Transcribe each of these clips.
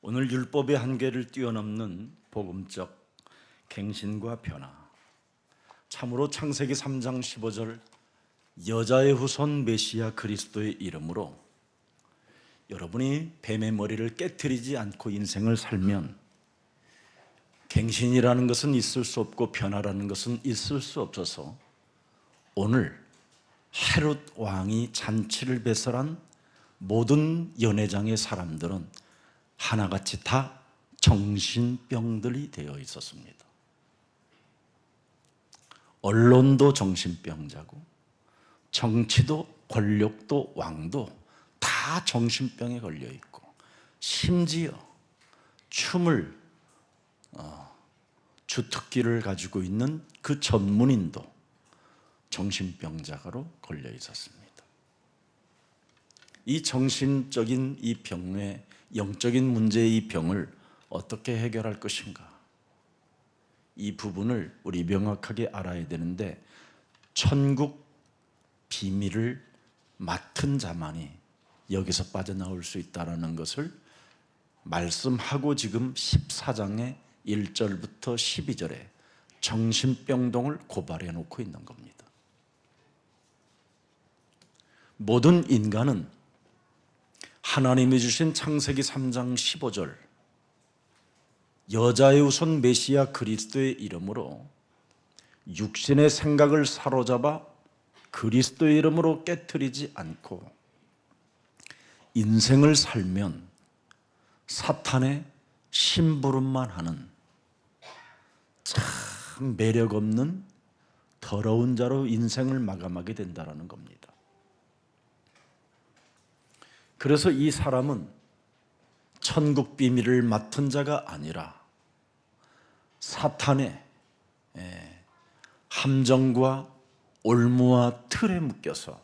오늘 율법의 한계를 뛰어넘는 복음적 갱신과 변화, 참으로 창세기 3장 15절 여자의 후손 메시아 그리스도의 이름으로 여러분이 뱀의 머리를 깨트리지 않고 인생을 살면 갱신이라는 것은 있을 수 없고 변화라는 것은 있을 수 없어서 오늘 헤롯 왕이 잔치를 배설한 모든 연회장의 사람들은 하나같이 다 정신병들이 되어 있었습니다. 언론도 정신병자고 정치도 권력도 왕도 다 정신병에 걸려 있고 심지어 춤을 주특기를 가지고 있는 그 전문인도 정신병자로 걸려 있었습니다. 이 정신적인 이 병의 영적인 문제의 이 병을 어떻게 해결할 것인가? 이 부분을 우리 명확하게 알아야 되는데 천국 비밀을 맡은 자만이 여기서 빠져나올 수 있다는 것을 말씀하고 지금 14장의 1절부터 12절에 정신병동을 고발해 놓고 있는 겁니다. 모든 인간은 하나님이 주신 창세기 3장 15절 여자의 후손 메시아 그리스도의 이름으로 육신의 생각을 사로잡아 그리스도의 이름으로 깨트리지 않고 인생을 살면 사탄의 심부름만 하는 참 매력 없는 더러운 자로 인생을 마감하게 된다는 겁니다. 그래서 이 사람은 천국 비밀을 맡은 자가 아니라 사탄의 함정과 올무와 틀에 묶여서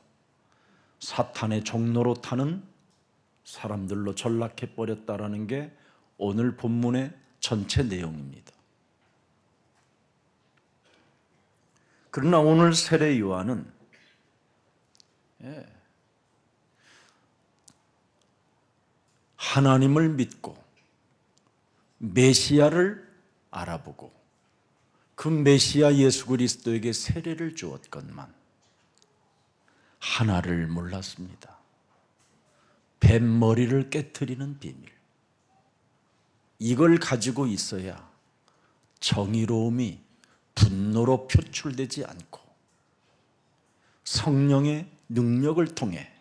사탄의 종로로 타는 사람들로 전락해 버렸다라는 게 오늘 본문의 전체 내용입니다. 그러나 오늘 세례 요한은 하나님을 믿고 메시아를 알아보고 그 메시아 예수 그리스도에게 세례를 주었건만 하나를 몰랐습니다. 뱀머리를 깨트리는 비밀. 이걸 가지고 있어야 정의로움이 분노로 표출되지 않고 성령의 능력을 통해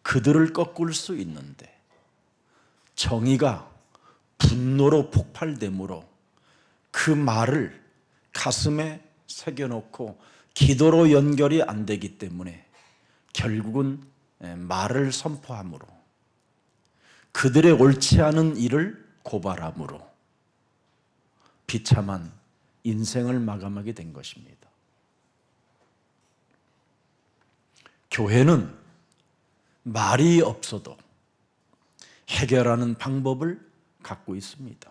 그들을 꺾을 수 있는데 정의가 분노로 폭발되므로 그 말을 가슴에 새겨놓고 기도로 연결이 안 되기 때문에 결국은 말을 선포함으로 그들의 옳지 않은 일을 고발함으로 비참한 인생을 마감하게 된 것입니다. 교회는 말이 없어도 해결하는 방법을 갖고 있습니다.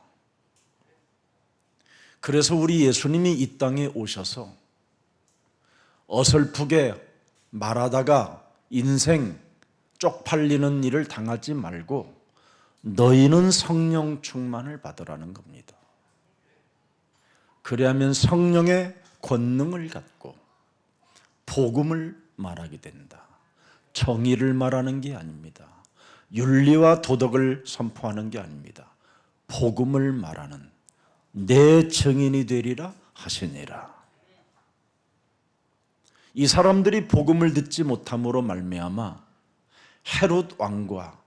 그래서 우리 예수님이 이 땅에 오셔서 어설프게 말하다가 인생 쪽팔리는 일을 당하지 말고 너희는 성령 충만을 받으라는 겁니다. 그래야만 성령의 권능을 갖고 복음을 말하게 된다. 정의를 말하는 게 아닙니다. 윤리와 도덕을 선포하는 게 아닙니다. 복음을 말하는 내 증인이 되리라 하시니라. 이 사람들이 복음을 듣지 못함으로 말미암아 헤롯 왕과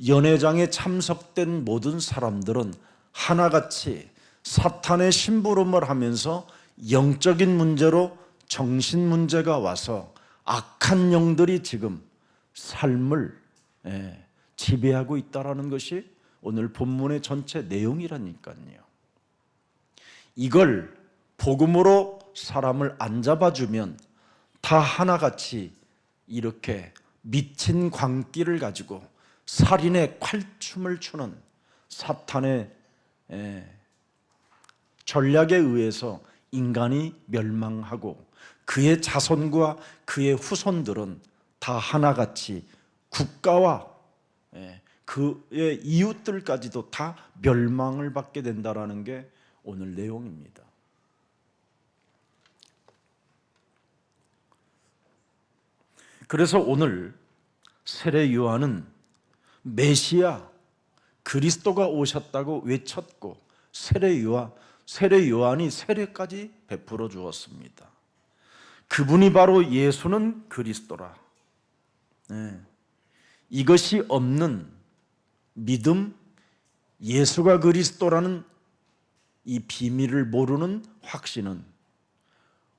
연회장에 참석된 모든 사람들은 하나같이 사탄의 심부름을 하면서 영적인 문제로 정신 문제가 와서 악한 영들이 지금 삶을 지배하고 있다는 것이 오늘 본문의 전체 내용이라니까요. 이걸 복음으로 사람을 안 잡아주면 다 하나같이 이렇게 미친 광기를 가지고 살인의 콸춤을 추는 사탄의 전략에 의해서 인간이 멸망하고 그의 자손과 그의 후손들은 다 하나같이 국가와 그의 이웃들까지도 다 멸망을 받게 된다라는 게 오늘 내용입니다. 그래서 오늘 세례 요한은 메시아 그리스도가 오셨다고 외쳤고 세례 요한이 세례까지 베풀어 주었습니다. 그분이 바로 예수는 그리스도라. 이것이 없는 믿음, 예수가 그리스도라는 이 비밀을 모르는 확신은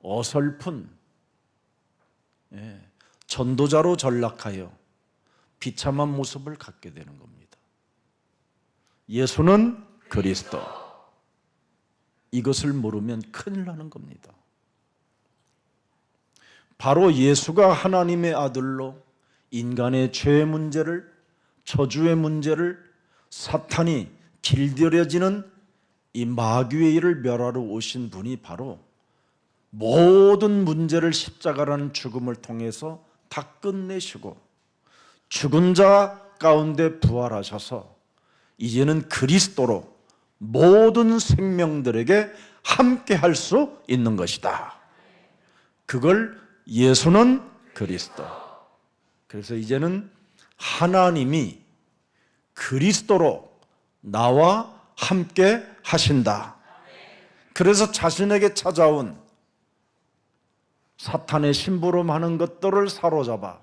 어설픈 전도자로 전락하여 비참한 모습을 갖게 되는 겁니다. 예수는 그리스도. 이것을 모르면 큰일 나는 겁니다. 바로 예수가 하나님의 아들로 인간의 죄의 문제를, 저주의 문제를, 사탄이 길들여지는 이 마귀의 일을 멸하러 오신 분이 바로 모든 문제를 십자가라는 죽음을 통해서 다 끝내시고 죽은 자 가운데 부활하셔서 이제는 그리스도로 모든 생명들에게 함께 할 수 있는 것이다. 그걸 예수는 그리스도. 그래서 이제는 하나님이 그리스도로 나와 함께 하신다. 그래서 자신에게 찾아온 사탄의 심부름하는 것들을 사로잡아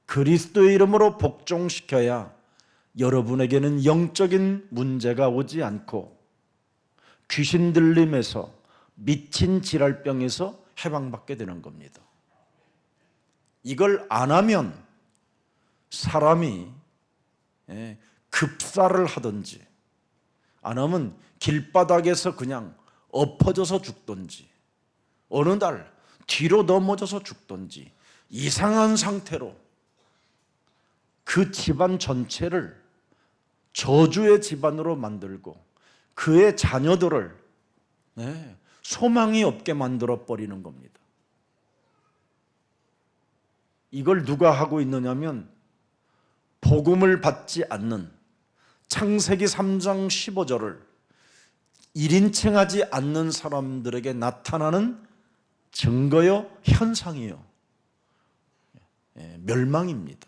그리스도의 이름으로 복종시켜야 여러분에게는 영적인 문제가 오지 않고 귀신 들림에서 미친 질랄병에서 해방받게 되는 겁니다. 이걸 안 하면 사람이 급사를 하든지 안 하면 길바닥에서 그냥 엎어져서 죽든지 어느 날 뒤로 넘어져서 죽든지 이상한 상태로 그 집안 전체를 저주의 집안으로 만들고 그의 자녀들을 소망이 없게 만들어 버리는 겁니다. 이걸 누가 하고 있느냐면 복음을 받지 않는 창세기 3장 15절을 1인칭하지 않는 사람들에게 나타나는 증거요, 현상이요. 멸망입니다.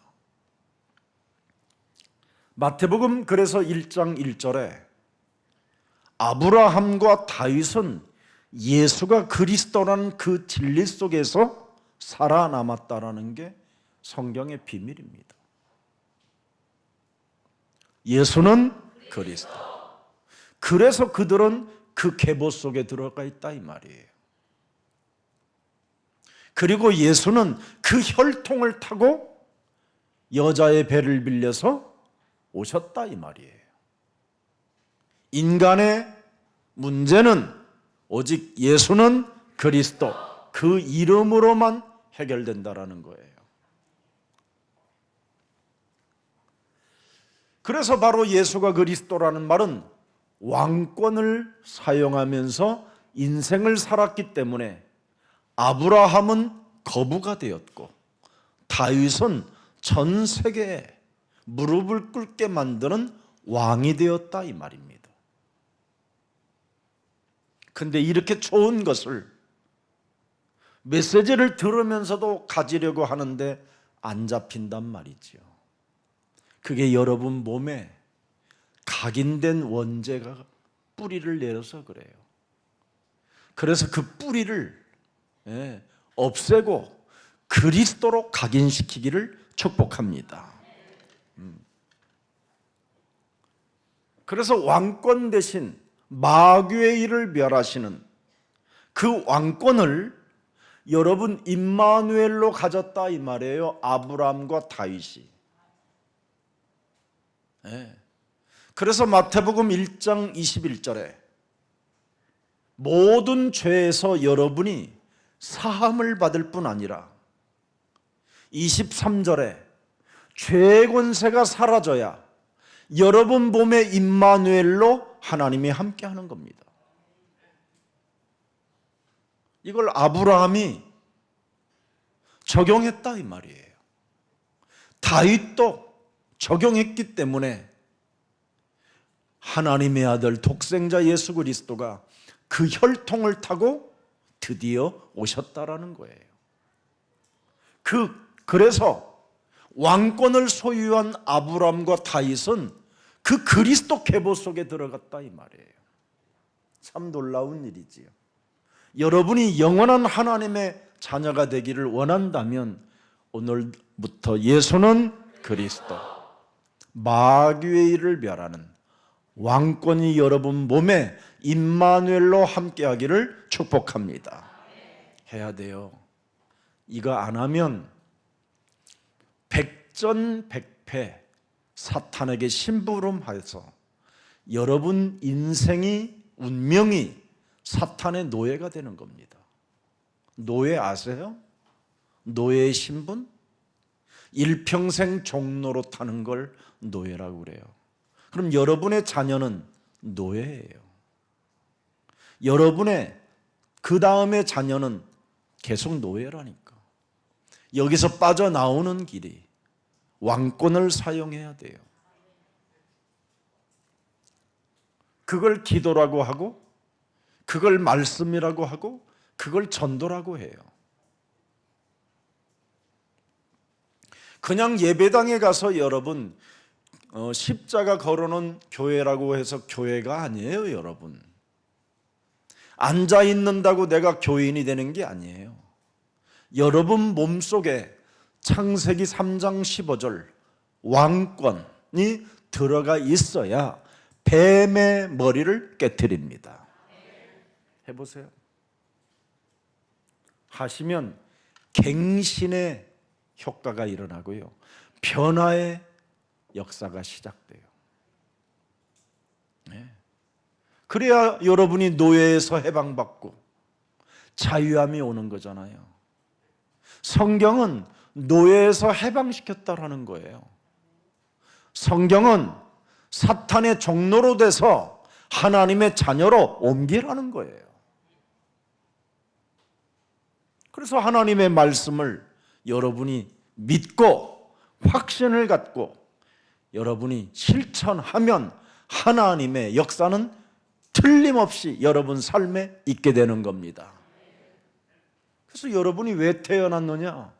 마태복음 그래서 1장 1절에 아브라함과 다윗은 예수가 그리스도라는 그 진리 속에서 살아남았다라는 게 성경의 비밀입니다. 예수는 그리스도. 그래서 그들은 그 계보 속에 들어가 있다 이 말이에요. 그리고 예수는 그 혈통을 타고 여자의 배를 빌려서 오셨다 이 말이에요. 인간의 문제는 오직 예수는 그리스도 그 이름으로만 해결된다라는 거예요. 그래서 바로 예수가 그리스도라는 말은 왕권을 사용하면서 인생을 살았기 때문에 아브라함은 거부가 되었고 다윗은 전 세계에 무릎을 꿇게 만드는 왕이 되었다 이 말입니다. 근데 이렇게 좋은 것을 메시지를 들으면서도 가지려고 하는데 안 잡힌단 말이지요. 그게 여러분 몸에 각인된 원죄가 뿌리를 내려서 그래요. 그래서 그 뿌리를 없애고 그리스도로 각인시키기를 축복합니다. 그래서 왕권 대신 마귀의 일을 멸하시는 그 왕권을 여러분 임마누엘로 가졌다 이 말이에요. 아브라함과 다윗이. 그래서 마태복음 1장 21절에 모든 죄에서 여러분이 사함을 받을 뿐 아니라 23절에 죄의 권세가 사라져야 여러분 몸에 임마누엘로 하나님이 함께하는 겁니다. 이걸 아브라함이 적용했다 이 말이에요. 다윗도 적용했기 때문에 하나님의 아들 독생자 예수 그리스도가 그 혈통을 타고 드디어 오셨다라는 거예요. 그래서 왕권을 소유한 아브람과 다윗은 그 그리스도 계보 속에 들어갔다 이 말이에요. 참 놀라운 일이지요. 여러분이 영원한 하나님의 자녀가 되기를 원한다면 오늘부터 예수는 그리스도, 마귀의 일을 멸하는 왕권이 여러분 몸에 임마누엘로 함께하기를 축복합니다. 해야 돼요. 이거 안 하면 백전백패 사탄에게 심부름해서 여러분 인생이 운명이 사탄의 노예가 되는 겁니다. 노예 아세요? 노예의 신분? 일평생 종로로 타는 걸 노예라고 그래요. 그럼 여러분의 자녀는 노예예요. 여러분의 그 다음의 자녀는 계속 노예라니까. 여기서 빠져나오는 길이 왕권을 사용해야 돼요. 그걸 기도라고 하고, 그걸 말씀이라고 하고, 그걸 전도라고 해요. 그냥 예배당에 가서 여러분 십자가 걸어놓은 교회라고 해서 교회가 아니에요. 여러분 앉아 있는다고 내가 교인이 되는 게 아니에요. 여러분 몸속에 창세기 3장 15절 왕권이 들어가 있어야 뱀의 머리를 깨트립니다. 해보세요. 하시면 갱신의 효과가 일어나고요, 변화의 역사가 시작돼요. 네. 그래야 여러분이 노예에서 해방받고 자유함이 오는 거잖아요. 성경은 노예에서 해방시켰다라는 거예요. 성경은 사탄의 종로로 돼서 하나님의 자녀로 옮기라는 거예요. 그래서 하나님의 말씀을 여러분이 믿고 확신을 갖고 여러분이 실천하면 하나님의 역사는 틀림없이 여러분 삶에 있게 되는 겁니다. 그래서 여러분이 왜 태어났느냐?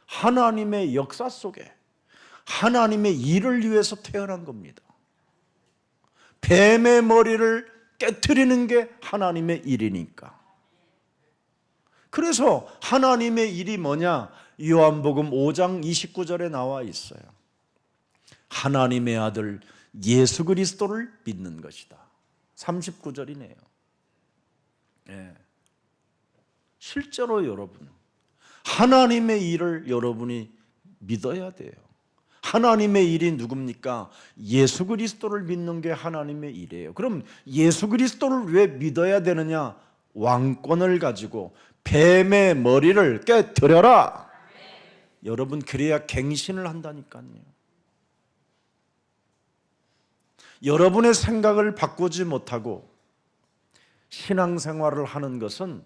하나님의 역사 속에 하나님의 일을 위해서 태어난 겁니다. 뱀의 머리를 깨트리는 게 하나님의 일이니까. 그래서 하나님의 일이 뭐냐? 요한복음 5장 29절에 나와 있어요. 하나님의 아들 예수 그리스도를 믿는 것이다. 39절이네요. 네. 실제로 여러분 하나님의 일을 여러분이 믿어야 돼요. 하나님의 일이 누굽니까? 예수 그리스도를 믿는 게 하나님의 일이에요. 그럼 예수 그리스도를 왜 믿어야 되느냐? 왕권을 가지고 뱀의 머리를 깨뜨려라. 여러분 그래야 갱신을 한다니까요. 여러분의 생각을 바꾸지 못하고 신앙생활을 하는 것은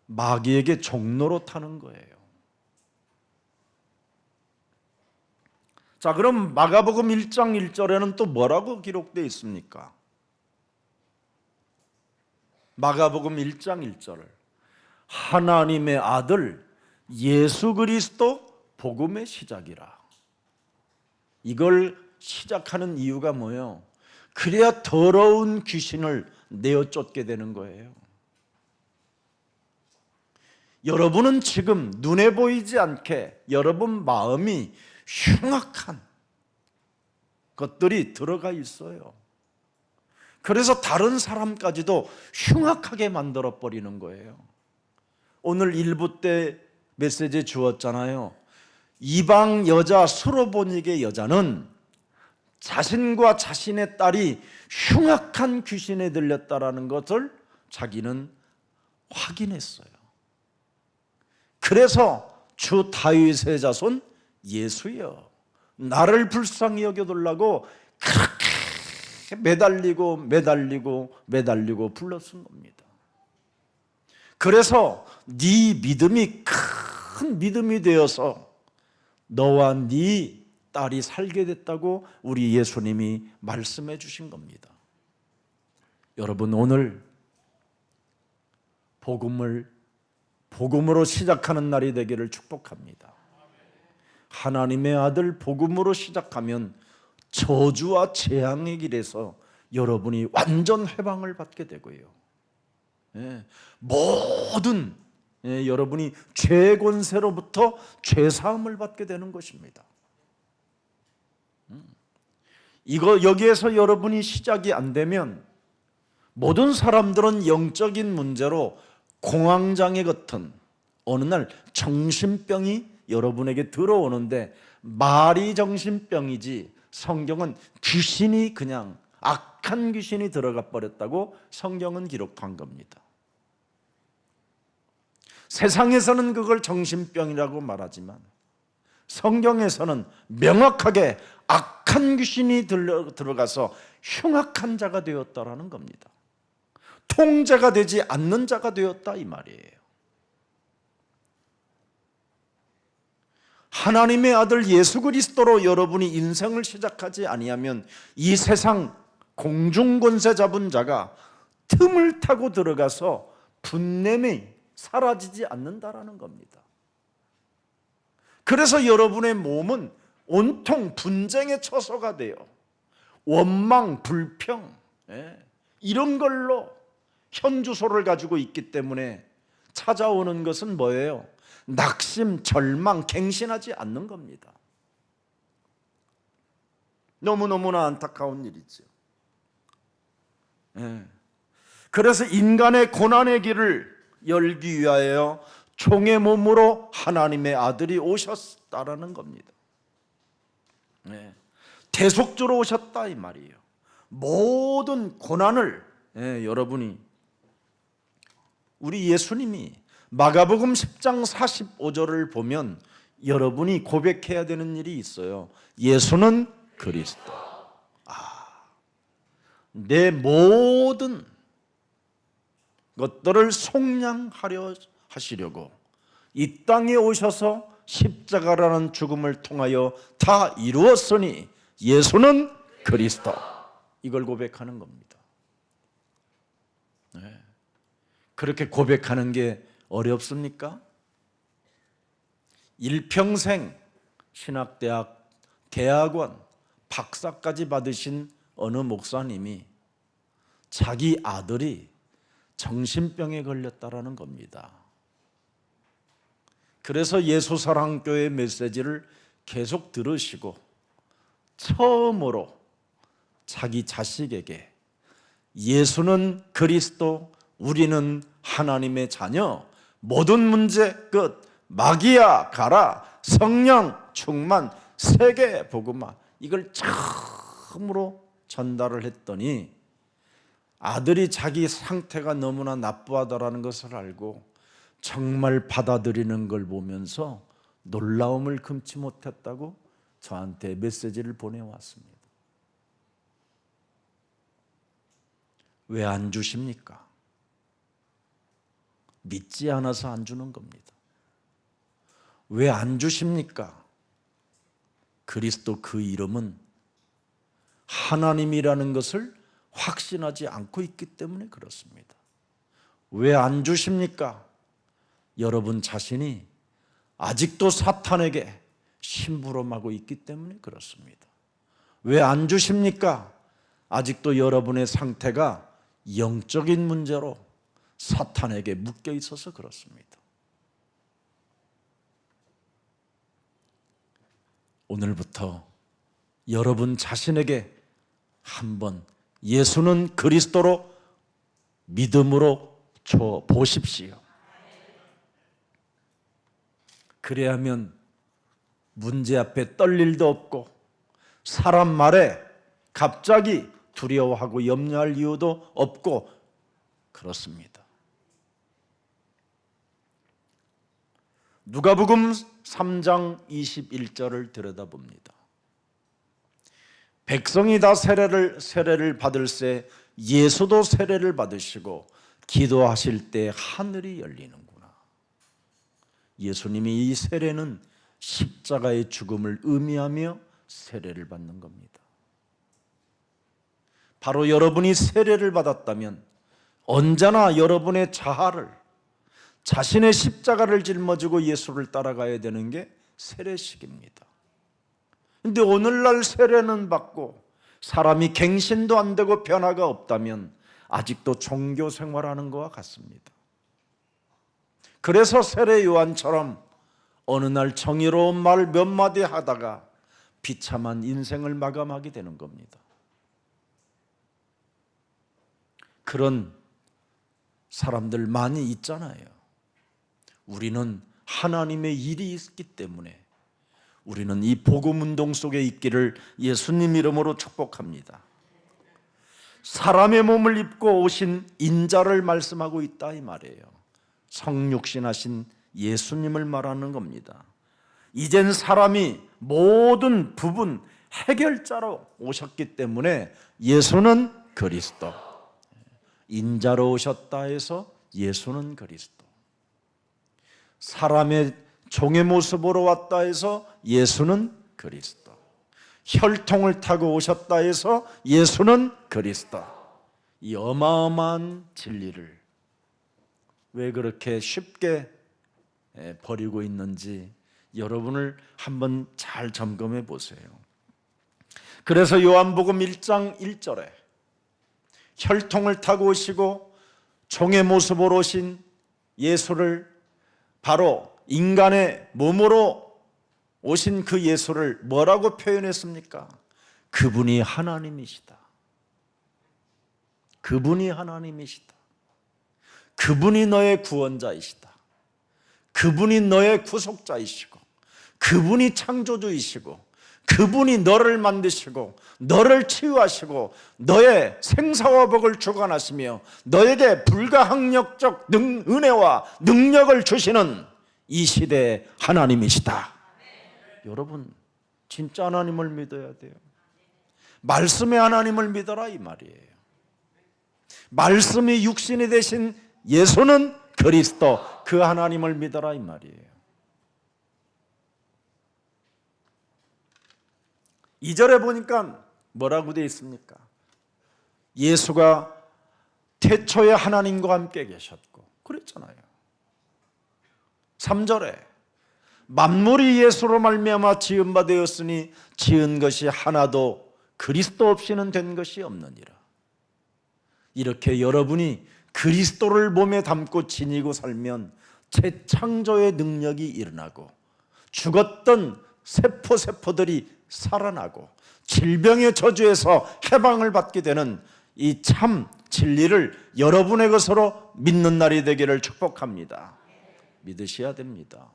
마귀에게 종로로 타는 거예요. 자, 그럼 마가복음 1장 1절에는 또 뭐라고 기록되어 있습니까? 마가복음 1장 1절을 하나님의 아들 예수 그리스도 복음의 시작이라. 이걸 시작하는 이유가 뭐예요? 그래야 더러운 귀신을 내어 쫓게 되는 거예요. 여러분은 지금 눈에 보이지 않게 여러분 마음이 흉악한 것들이 들어가 있어요. 그래서 다른 사람까지도 흉악하게 만들어 버리는 거예요. 오늘 일부 때 메시지 주었잖아요. 이방 여자 수로보닉의 여자는 자신과 자신의 딸이 흉악한 귀신에 들렸다라는 것을 자기는 확인했어요. 그래서 주 다윗의 자손 예수여, 나를 불쌍히 여겨달라고 그렇게 매달리고 불렀은 겁니다. 그래서 네 믿음이 큰 믿음이 되어서 너와 네 딸이 살게 됐다고 우리 예수님이 말씀해 주신 겁니다. 여러분, 오늘 복음으로 시작하는 날이 되기를 축복합니다. 하나님의 아들 복음으로 시작하면 저주와 재앙의 길에서 여러분이 완전 해방을 받게 되고요. 모든 여러분이 죄 권세로부터 죄 사함을 받게 되는 것입니다. 여기에서 여러분이 시작이 안 되면 모든 사람들은 영적인 문제로 공황장애 같은 어느 날 정신병이 여러분에게 들어오는데, 말이 정신병이지 성경은 귀신이, 그냥 악한 귀신이 들어가 버렸다고 성경은 기록한 겁니다. 세상에서는 그걸 정신병이라고 말하지만 성경에서는 명확하게 악한 귀신이 들어가서 흉악한 자가 되었다라는 겁니다. 통제가 되지 않는 자가 되었다 이 말이에요. 하나님의 아들 예수 그리스도로 여러분이 인생을 시작하지 아니하면 이 세상 공중권세 잡은 자가 틈을 타고 들어가서 분냄이 사라지지 않는다라는 겁니다. 그래서 여러분의 몸은 온통 분쟁의 처소가 돼요. 원망, 불평, 이런 걸로 현주소를 가지고 있기 때문에 찾아오는 것은 뭐예요? 낙심, 절망, 갱신하지 않는 겁니다. 너무너무나 안타까운 일이죠. 그래서 인간의 고난의 길을 열기 위하여 종의 몸으로 하나님의 아들이 오셨다라는 겁니다. 대속주로 오셨다 이 말이에요. 모든 고난을 여러분이, 우리 예수님이 마가복음 10장 45절을 보면 여러분이 고백해야 되는 일이 있어요. 예수는 그리스도. 내 모든 것들을 속량하려 하시려고 이 땅에 오셔서 십자가라는 죽음을 통하여 다 이루었으니 예수는 그리스도. 이걸 고백하는 겁니다. 그렇게 고백하는 게 어렵습니까? 일평생 신학대학, 대학원, 박사까지 받으신 어느 목사님이 자기 아들이 정신병에 걸렸다라는 겁니다. 그래서 예수사랑교회 메시지를 계속 들으시고 처음으로 자기 자식에게 예수는 그리스도, 우리는 하나님의 자녀, 모든 문제 끝, 마귀야 가라, 성령 충만, 세계 복음화, 이걸 처음으로 전달을 했더니 아들이 자기 상태가 너무나 나쁘하다라는 것을 알고 정말 받아들이는 걸 보면서 놀라움을 금치 못했다고 저한테 메시지를 보내왔습니다. 왜 안 주십니까? 믿지 않아서 안 주는 겁니다. 왜 안 주십니까? 그리스도 그 이름은 하나님이라는 것을 확신하지 않고 있기 때문에 그렇습니다. 왜 안 주십니까? 여러분 자신이 아직도 사탄에게 심부름하고 있기 때문에 그렇습니다. 왜 안 주십니까? 아직도 여러분의 상태가 영적인 문제로 사탄에게 묶여 있어서 그렇습니다. 오늘부터 여러분 자신에게 한번 예수는 그리스도로 믿음으로 줘 보십시오. 그래야면 문제 앞에 떨 일도 없고 사람 말에 갑자기 두려워하고 염려할 이유도 없고 그렇습니다. 누가복음 3장 21절을 들여다봅니다. 백성이 다 세례를 받을새 예수도 세례를 받으시고 기도하실 때 하늘이 열리는구나. 예수님이 이 세례는 십자가의 죽음을 의미하며 세례를 받는 겁니다. 바로 여러분이 세례를 받았다면 언제나 여러분의 자아를, 자신의 십자가를 짊어지고 예수를 따라가야 되는 게 세례식입니다. 그런데 오늘날 세례는 받고 사람이 갱신도 안 되고 변화가 없다면 아직도 종교 생활하는 것과 같습니다. 그래서 세례 요한처럼 어느 날 정의로운 말 몇 마디 하다가 비참한 인생을 마감하게 되는 겁니다. 그런 사람들 많이 있잖아요. 우리는 하나님의 일이 있기 때문에 우리는 이 복음운동 속에 있기를 예수님 이름으로 축복합니다. 사람의 몸을 입고 오신 인자를 말씀하고 있다 이 말이에요. 성육신하신 예수님을 말하는 겁니다. 이젠 사람이 모든 부분 해결자로 오셨기 때문에 예수는 그리스도, 인자로 오셨다 해서 예수는 그리스도, 사람의 종의 모습으로 왔다 해서 예수는 그리스도, 혈통을 타고 오셨다 해서 예수는 그리스도. 이 어마어마한 진리를 왜 그렇게 쉽게 버리고 있는지 여러분을 한번 잘 점검해 보세요. 그래서 요한복음 1장 1절에 혈통을 타고 오시고 종의 모습으로 오신 예수를, 바로 인간의 몸으로 오신 그 예수를 뭐라고 표현했습니까? 그분이 하나님이시다. 그분이 하나님이시다. 그분이 너의 구원자이시다. 그분이 너의 구속자이시고, 그분이 창조주이시고, 그분이 너를 만드시고 너를 치유하시고 너의 생사와 복을 주관하시며 너에게 불가항력적 은혜와 능력을 주시는 이 시대의 하나님이시다. 여러분, 진짜 하나님을 믿어야 돼요. 말씀의 하나님을 믿어라 이 말이에요. 말씀이 육신이 되신 예수는 그리스도, 그 하나님을 믿어라 이 말이에요. 2절에 보니까 뭐라고 되어 있습니까? 예수가 태초에 하나님과 함께 계셨고 그랬잖아요. 3절에 만물이 예수로 말미암아 지은 바 되었으니 지은 것이 하나도 그리스도 없이는 된 것이 없느니라. 이렇게 여러분이 그리스도를 몸에 담고 지니고 살면 재창조의 능력이 일어나고 죽었던 세포들이 살아나고 질병의 저주에서 해방을 받게 되는 이 참 진리를 여러분의 것으로 믿는 날이 되기를 축복합니다. 믿으셔야 됩니다.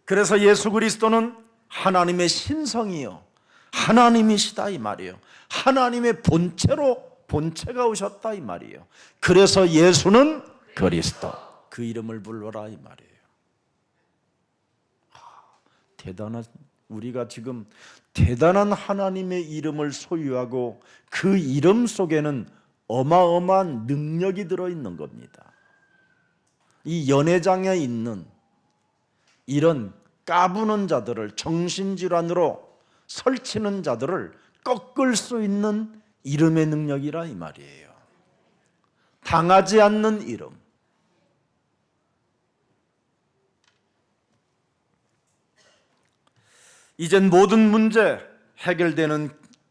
그래서 예수 그리스도는 하나님의 신성이요 하나님이시다 이 말이에요. 하나님의 본체가 오셨다 이 말이에요. 그래서 예수는 그리스도, 그 이름을 불러라 이 말이에요. 대단한, 우리가 지금 대단한 하나님의 이름을 소유하고 그 이름 속에는 어마어마한 능력이 들어있는 겁니다. 이 연회장에 있는 이런 까부는 자들을, 정신질환으로 설치는 자들을 꺾을 수 있는 이름의 능력이라 이 말이에요. 당하지 않는 이름. 이젠 모든 문제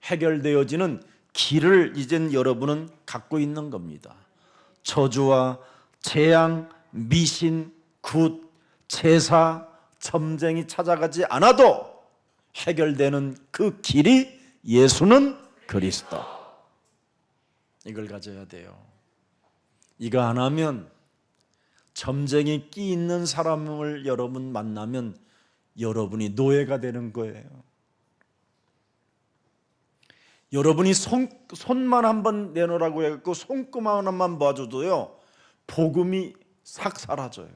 해결되어지는 길을 이젠 여러분은 갖고 있는 겁니다. 저주와 재앙, 미신, 굿, 제사, 점쟁이 찾아가지 않아도 해결되는 그 길이 예수는 그리스도. 이걸 가져야 돼요. 이거 안 하면 점쟁이 끼 있는 사람을 여러분 만나면 여러분이 노예가 되는 거예요. 여러분이 손만 한번 내놓으라고 해갖고 손금 하나만 봐줘도요 복음이 싹 사라져요.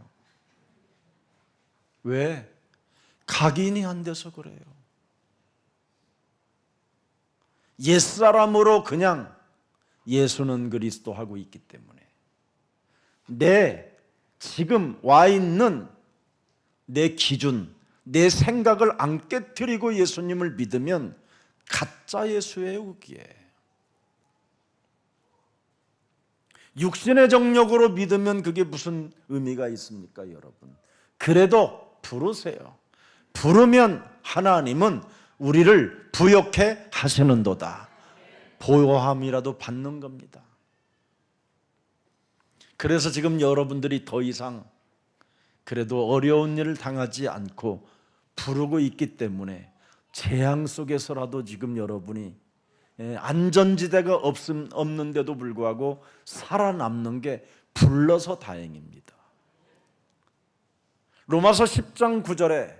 왜? 각인이 안 돼서 그래요. 옛사람으로 그냥 예수는 그리스도 하고 있기 때문에 내 지금 와 있는 내 기준, 내 생각을 안 깨트리고 예수님을 믿으면 가짜 예수예요, 그게. 육신의 정력으로 믿으면 그게 무슨 의미가 있습니까, 여러분? 그래도 부르세요. 부르면 하나님은 우리를 부욕해 하시는도다. 보호함이라도 받는 겁니다. 그래서 지금 여러분들이 더 이상 그래도 어려운 일을 당하지 않고 부르고 있기 때문에 재앙 속에서라도 지금 여러분이 안전지대가 없는데도 불구하고 살아남는 게 불러서 다행입니다. 로마서 10장 9절에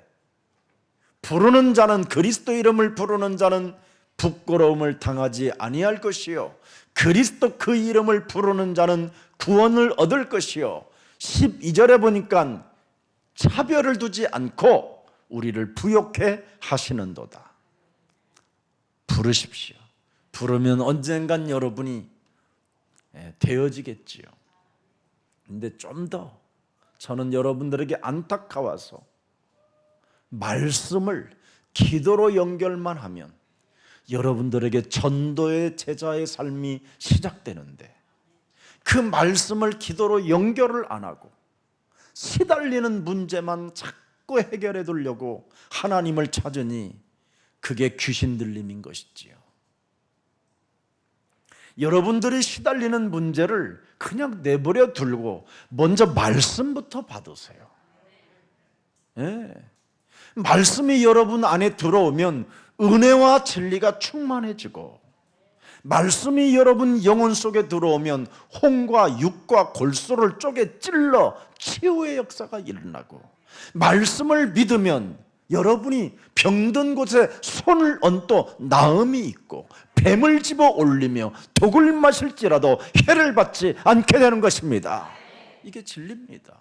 부르는 자는, 그리스도 이름을 부르는 자는 부끄러움을 당하지 아니할 것이요 그리스도 그 이름을 부르는 자는 구원을 얻을 것이요 12절에 보니까 차별을 두지 않고 우리를 부욕해 하시는도다. 부르십시오. 부르면 언젠간 여러분이 되어지겠지요. 근데 좀 더 저는 여러분들에게 안타까워서 말씀을 기도로 연결만 하면 여러분들에게 전도의 제자의 삶이 시작되는데, 그 말씀을 기도로 연결을 안 하고 시달리는 문제만 자꾸 해결해 두려고 하나님을 찾으니 그게 귀신 들림인 것이지요. 여러분들이 시달리는 문제를 그냥 내버려 두고 먼저 말씀부터 받으세요. 말씀이 여러분 안에 들어오면 은혜와 진리가 충만해지고, 말씀이 여러분 영혼 속에 들어오면 혼과 육과 골수를 쪼개 찔러 치유의 역사가 일어나고, 말씀을 믿으면 여러분이 병든 곳에 손을 얹도 나음이 있고, 뱀을 집어 올리며 독을 마실지라도 해를 받지 않게 되는 것입니다. 이게 진리입니다.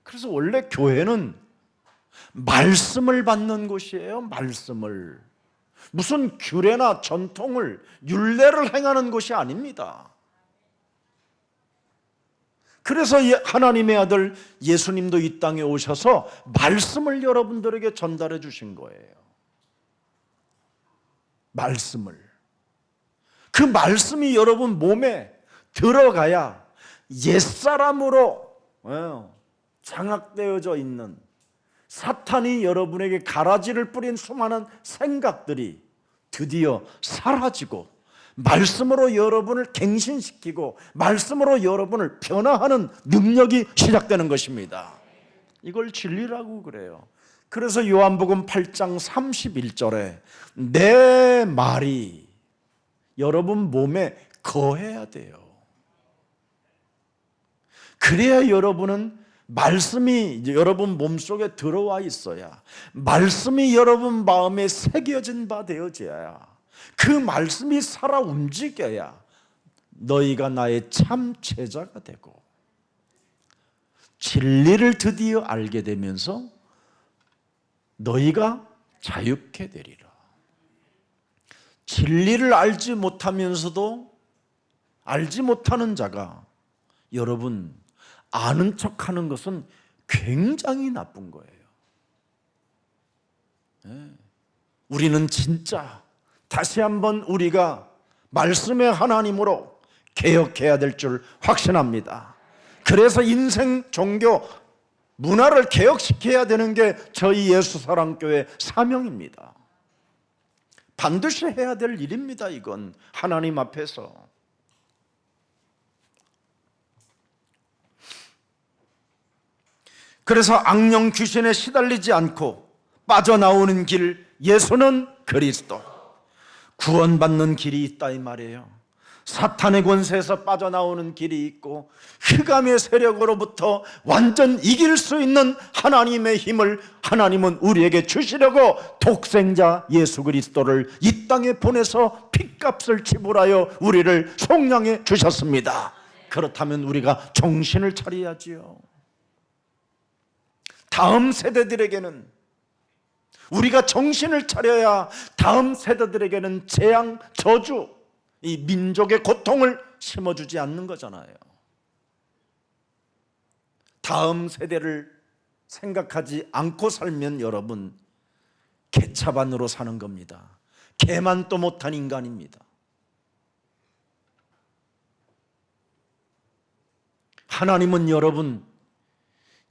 그래서 원래 교회는 말씀을 받는 곳이에요. 말씀을. 무슨 규례나 전통을, 율례를 행하는 것이 아닙니다. 그래서 하나님의 아들 예수님도 이 땅에 오셔서 말씀을 여러분들에게 전달해 주신 거예요. 말씀을. 그 말씀이 여러분 몸에 들어가야 옛사람으로 장악되어져 있는, 사탄이 여러분에게 가라지를 뿌린 수많은 생각들이 드디어 사라지고, 말씀으로 여러분을 갱신시키고 말씀으로 여러분을 변화하는 능력이 시작되는 것입니다. 이걸 진리라고 그래요. 그래서 요한복음 8장 31절에 내 말이 여러분 몸에 거해야 돼요. 그래야 여러분은 말씀이 여러분 몸속에 들어와 있어야, 말씀이 여러분 마음에 새겨진 바 되어져야, 그 말씀이 살아 움직여야 너희가 나의 참 제자가 되고, 진리를 드디어 알게 되면서 너희가 자유케 되리라. 진리를 알지 못하면서도 알지 못하는 자가 여러분 아는 척하는 것은 굉장히 나쁜 거예요. 우리는 진짜 다시 한번 우리가 말씀의 하나님으로 개혁해야 될 줄 확신합니다. 그래서 인생, 종교, 문화를 개혁시켜야 되는 게 저희 예수사랑교회 사명입니다. 반드시 해야 될 일입니다. 이건 하나님 앞에서. 그래서 악령 귀신에 시달리지 않고 빠져나오는 길, 예수는 그리스도, 구원받는 길이 있다 이 말이에요. 사탄의 권세에서 빠져나오는 길이 있고, 흑암의 세력으로부터 완전 이길 수 있는 하나님의 힘을 하나님은 우리에게 주시려고 독생자 예수 그리스도를 이 땅에 보내서 핏값을 지불하여 우리를 속량해 주셨습니다. 그렇다면 우리가 정신을 차려야지요. 다음 세대들에게는, 우리가 정신을 차려야 다음 세대들에게는 재앙, 저주, 이 민족의 고통을 심어주지 않는 거잖아요. 다음 세대를 생각하지 않고 살면 여러분 개차반으로 사는 겁니다. 개만도 못한 인간입니다. 하나님은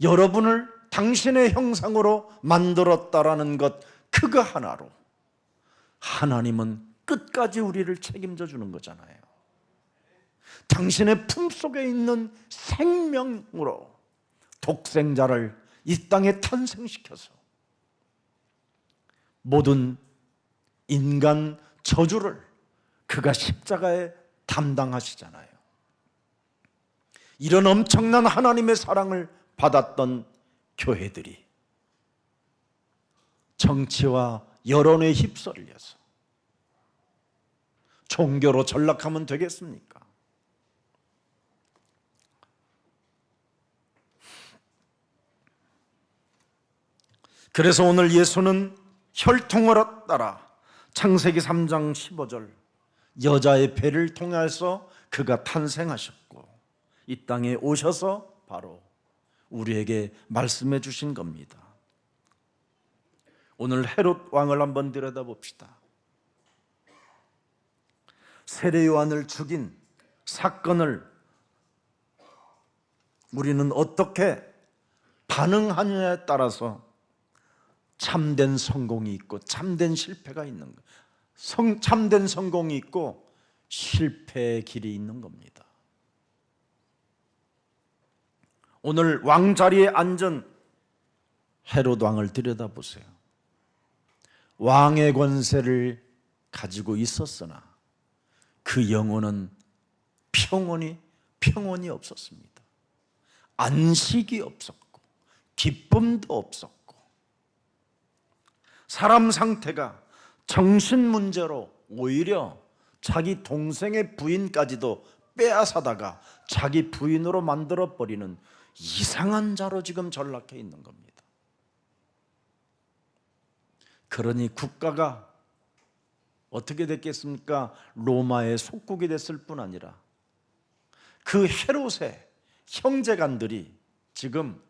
여러분을 당신의 형상으로 만들었다라는 것 그거 하나로 하나님은 끝까지 우리를 책임져 주는 거잖아요. 당신의 품속에 있는 생명으로 독생자를 이 땅에 탄생시켜서 모든 인간 저주를 그가 십자가에 담당하시잖아요. 이런 엄청난 하나님의 사랑을 받았던 교회들이 정치와 여론에 휩쓸려서 종교로 전락하면 되겠습니까? 그래서 오늘 예수는 혈통을 따라 창세기 3장 15절 여자의 배를 통해서 그가 탄생하셨고 이 땅에 오셔서 바로 우리에게 말씀해 주신 겁니다. 오늘 헤롯 왕을 한번 들여다봅시다. 세례 요한을 죽인 사건을 우리는 어떻게 반응하느냐에 따라서 참된 성공이 있고 참된 실패가 있는 거. 참된 성공이 있고 실패의 길이 있는 겁니다. 오늘 왕자리에 앉은 헤롯 왕을 들여다보세요. 왕의 권세를 가지고 있었으나 그 영혼은 평온이 없었습니다. 안식이 없었고 기쁨도 없었고 사람 상태가 정신 문제로 오히려 자기 동생의 부인까지도 빼앗아다가 자기 부인으로 만들어버리는 이상한 자로 지금 전락해 있는 겁니다. 그러니 국가가 어떻게 됐겠습니까? 로마의 속국이 됐을 뿐 아니라 그 헤롯의 형제간들이 지금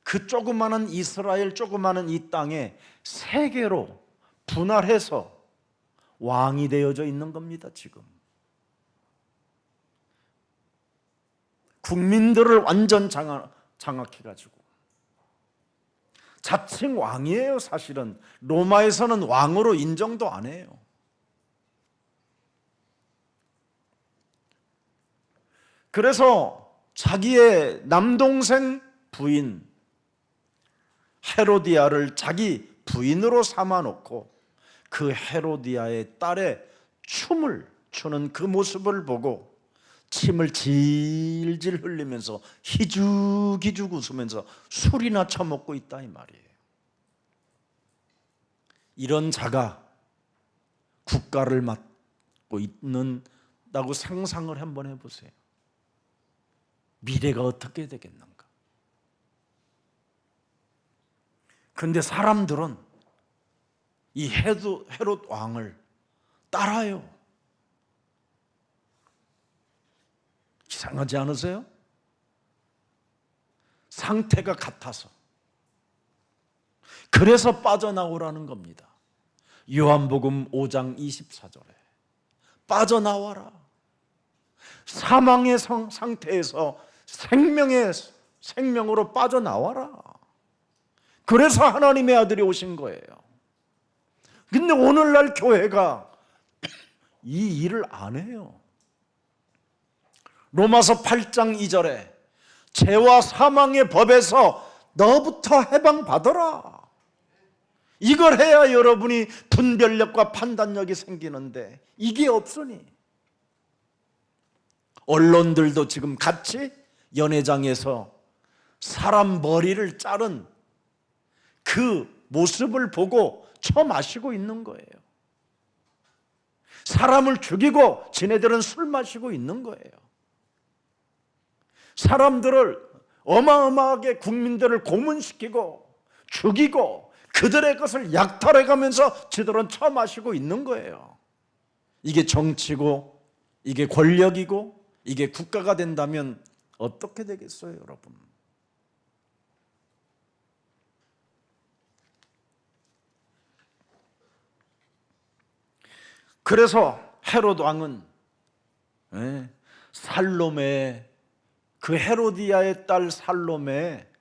그 조그마한 이스라엘 조그마한 이 땅에 세 개로 분할해서 왕이 되어져 있는 겁니다. 지금 국민들을 완전 장악해가지고 자칭 왕이에요. 사실은 로마에서는 왕으로 인정도 안 해요. 그래서 자기의 남동생 부인 헤로디아를 자기 부인으로 삼아놓고 그 헤로디아의 딸의 춤을 추는 그 모습을 보고 침을 질질 흘리면서 희죽희죽 웃으면서 술이나 처먹고 있다 이 말이에요. 이런 자가 국가를 맡고 있는다고 상상을 한번 해보세요. 미래가 어떻게 되겠는가? 그런데 사람들은 이 헤롯 왕을 따라요. 이상하지 않으세요? 상태가 같아서. 그래서 빠져나오라는 겁니다. 요한복음 5장 24절에 빠져나와라. 사망의 상태에서 생명으로 빠져나와라. 그래서 하나님의 아들이 오신 거예요. 근데 오늘날 교회가 이 일을 안 해요. 로마서 8장 2절에 죄와 사망의 법에서 너부터 해방받아라. 이걸 해야 여러분이 분별력과 판단력이 생기는데 이게 없으니 언론들도 지금 같이 연회장에서 사람 머리를 자른 그 모습을 보고 처마시고 있는 거예요. 사람을 죽이고 지네들은 술 마시고 있는 거예요. 사람들을 어마어마하게 국민들을 고문시키고 죽이고 그들의 것을 약탈해가면서 지들은 처마시고 있는 거예요. 이게 정치고 이게 권력이고 이게 국가가 된다면 어떻게 되겠어요, 여러분? 그래서 헤롯 왕은 살로메, 그 헤로디아의 딸 살로메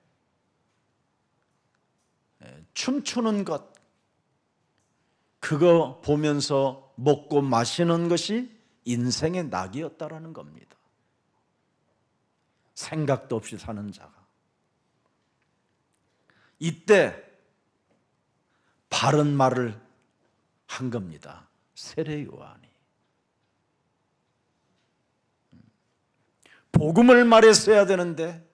춤추는 것, 그거 보면서 먹고 마시는 것이 인생의 낙이었다라는 겁니다. 생각도 없이 사는 자가. 이때 바른 말을 한 겁니다. 세례 요한이. 복음을 말했어야 되는데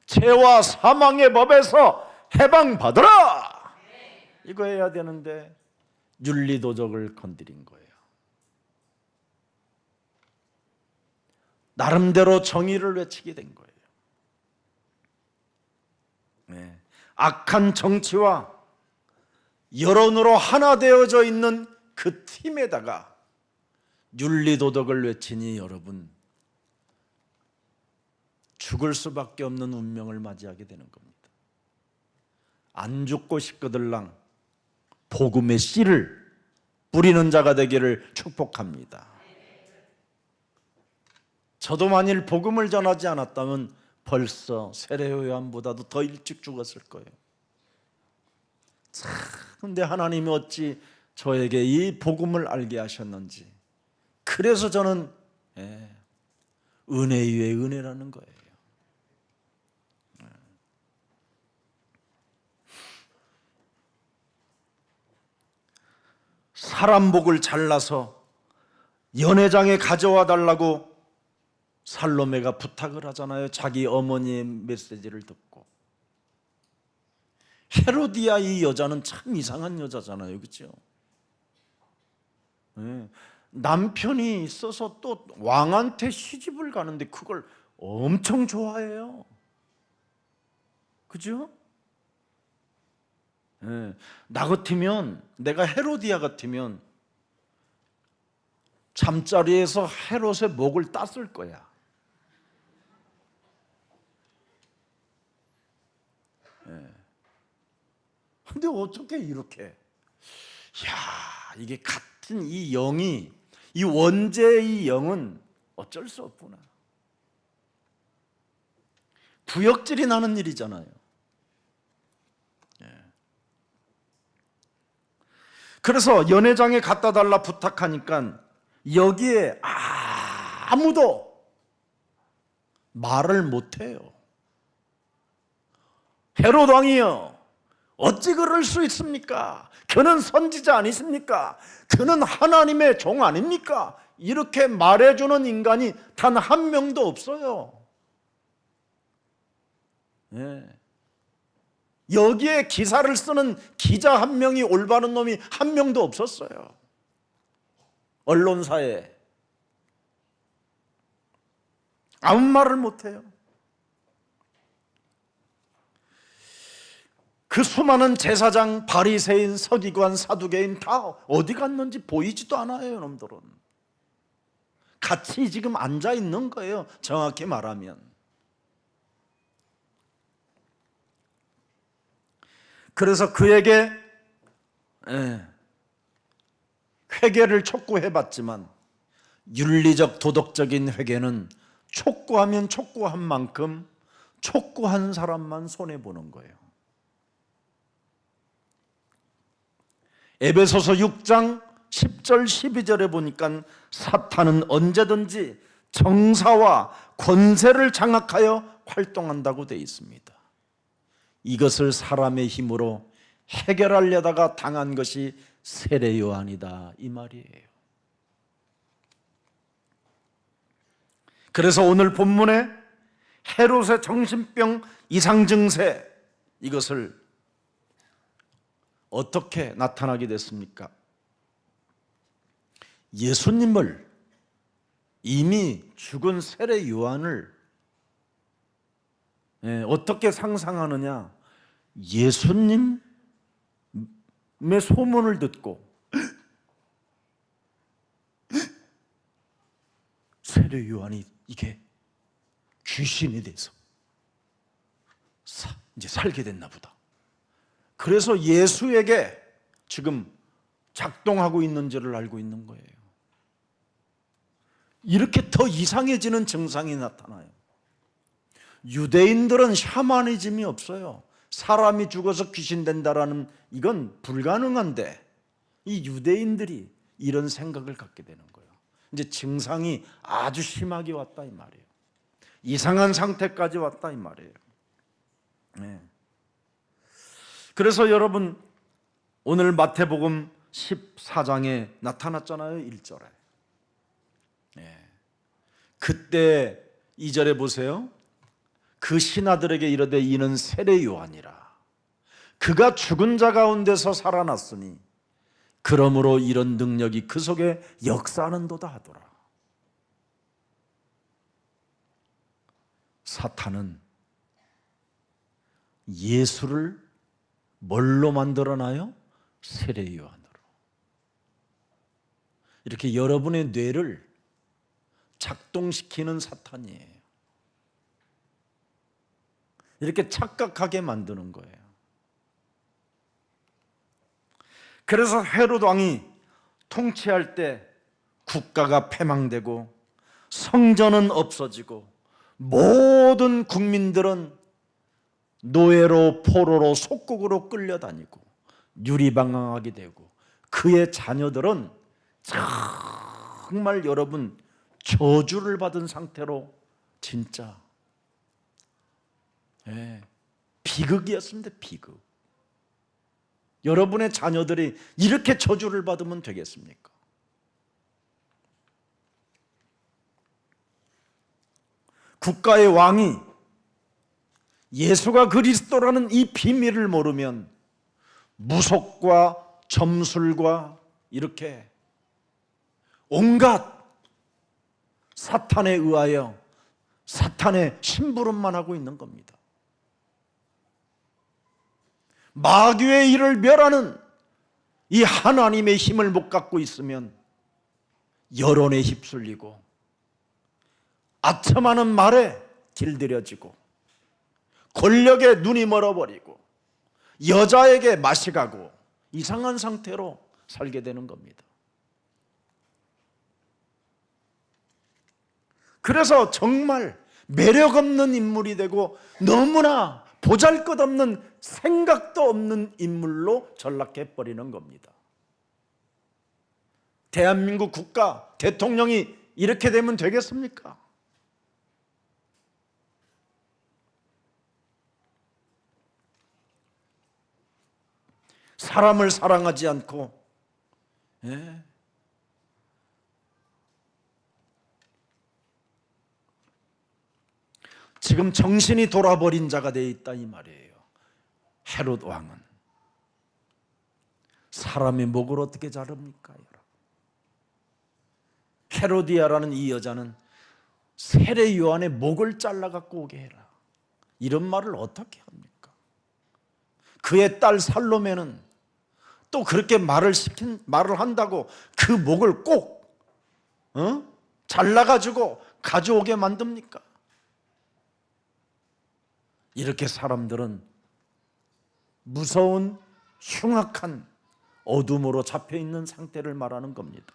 죄와 사망의 법에서 해방받으라! 이거 해야 되는데 윤리도덕을 건드린 거예요. 나름대로 정의를 외치게 된 거예요. 악한 정치와 여론으로 하나 되어져 있는 그 팀에다가 윤리도덕을 외치니 여러분, 죽을 수밖에 없는 운명을 맞이하게 되는 겁니다. 안 죽고 싶거들랑 복음의 씨를 뿌리는 자가 되기를 축복합니다. 저도 만일 복음을 전하지 않았다면 벌써 세례 요한보다도 더 일찍 죽었을 거예요. 참, 근데 하나님이 어찌 저에게 이 복음을 알게 하셨는지. 그래서 저는 은혜 위에 은혜라는 거예요. 사람 복을 잘라서 연회장에 가져와 달라고 살로메가 부탁을 하잖아요. 자기 어머니의 메시지를 듣고. 헤로디아 이 여자는 참 이상한 여자잖아요. 그렇죠? 남편이 있어서 또 왕한테 시집을 가는데 그걸 엄청 좋아해요. 그죠? 나 같으면, 내가 헤로디아 같으면 잠자리에서 헤롯의 목을 땄을 거야. 근데 어떻게 이렇게, 야, 이게 같은 이 영이, 이 원죄의 영은 어쩔 수 없구나. 구역질이 나는 일이잖아요. 그래서 연회장에 갖다 달라 부탁하니까 여기에 아무도 말을 못해요. 헤롯 왕이요, 어찌 그럴 수 있습니까? 그는 선지자 아니십니까? 그는 하나님의 종 아닙니까? 이렇게 말해주는 인간이 단 한 명도 없어요. 여기에 기사를 쓰는 기자 한 명이, 올바른 놈이 한 명도 없었어요. 언론사에 아무 말을 못해요. 그 수많은 제사장, 바리새인, 서기관, 사두개인 다 어디 갔는지 보이지도 않아요. 놈들은 같이 지금 앉아 있는 거예요. 정확히 말하면. 그래서 그에게 회개를 촉구해봤지만 윤리적 도덕적인 회개는 촉구하면 촉구한 만큼 촉구한 사람만 손해보는 거예요. 에베소서 6장 10절 12절에 보니까 사탄은 언제든지 정사와 권세를 장악하여 활동한다고 되어 있습니다. 이것을 사람의 힘으로 해결하려다가 당한 것이 세례 요한이다, 이 말이에요. 그래서 오늘 본문에 헤롯의 정신병 이상 증세, 이것을 어떻게 나타나게 됐습니까? 예수님을, 이미 죽은 세례 요한을 어떻게 상상하느냐? 예수님의 소문을 듣고 세례 요한이 이게 귀신이 돼서 이제 살게 됐나 보다. 그래서 예수에게 지금 작동하고 있는지를 알고 있는 거예요. 이렇게 더 이상해지는 증상이 나타나요. 유대인들은 샤머니즘이 없어요. 사람이 죽어서 귀신 된다라는 이건 불가능한데 이 유대인들이 이런 생각을 갖게 되는 거예요. 이제 증상이 아주 심하게 왔다 이 말이에요. 이상한 상태까지 왔다 이 말이에요. 네. 그래서 여러분 오늘 마태복음 14장에 나타났잖아요. 1절에. 네. 그때 2절에 보세요. 그 신하들에게 이르되 이는 세례 요한이라. 그가 죽은 자 가운데서 살아났으니 그러므로 이런 능력이 그 속에 역사하는도다 하더라. 사탄은 예수를 뭘로 만들어놔요? 세례 요한으로. 이렇게 여러분의 뇌를 작동시키는 사탄이에요. 이렇게 착각하게 만드는 거예요. 그래서 헤롯 왕이 통치할 때 국가가 패망되고 성전은 없어지고 모든 국민들은 노예로 포로로 속국으로 끌려다니고 유리방황하게 되고 그의 자녀들은 정말 여러분 저주를 받은 상태로 진짜 비극이었습니다. 비극. 여러분의 자녀들이 이렇게 저주를 받으면 되겠습니까? 국가의 왕이 예수가 그리스도라는 이 비밀을 모르면 무속과 점술과 이렇게 온갖 사탄에 의하여 사탄의 심부름만 하고 있는 겁니다. 마귀의 일을 멸하는 이 하나님의 힘을 못 갖고 있으면 여론에 휩쓸리고 아첨하는 말에 길들여지고 권력에 눈이 멀어버리고 여자에게 마시가고 이상한 상태로 살게 되는 겁니다. 그래서 정말 매력 없는 인물이 되고 너무나 보잘것없는 생각도 없는 인물로 전락해버리는 겁니다. 대한민국 국가 대통령이 이렇게 되면 되겠습니까? 사람을 사랑하지 않고 지금 정신이 돌아버린 자가 되어 있다 이 말이에요. 헤롯 왕은 사람의 목을 어떻게 자릅니까? 여러분. 헤로디아라는 이 여자는 세례 요한의 목을 잘라 갖고 오게 해라. 이런 말을 어떻게 합니까? 그의 딸 살로메는 또 그렇게 말을 한다고 그 목을 꼭 잘라가지고 가져오게 만듭니까? 이렇게 사람들은 무서운 흉악한 어둠으로 잡혀있는 상태를 말하는 겁니다.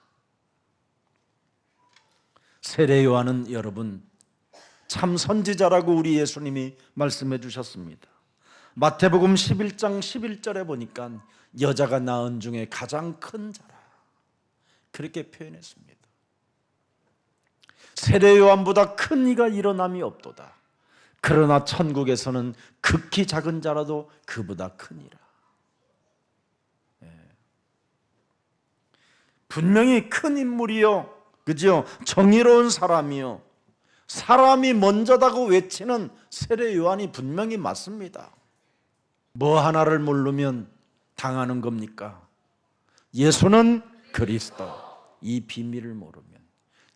세례 요한은 여러분 참 선지자라고 우리 예수님이 말씀해 주셨습니다. 마태복음 11장 11절에 보니까 여자가 낳은 중에 가장 큰 자라 그렇게 표현했습니다. 세례 요한보다 큰 이가 일어남이 없도다. 그러나 천국에서는 극히 작은 자라도 그보다 크니라. 분명히 큰 인물이요, 그죠? 정의로운 사람이요, 사람이 먼저다고 외치는 세례 요한이 분명히 맞습니다. 뭐 하나를 모르면 당하는 겁니까? 예수는 그리스도, 이 비밀을 모르면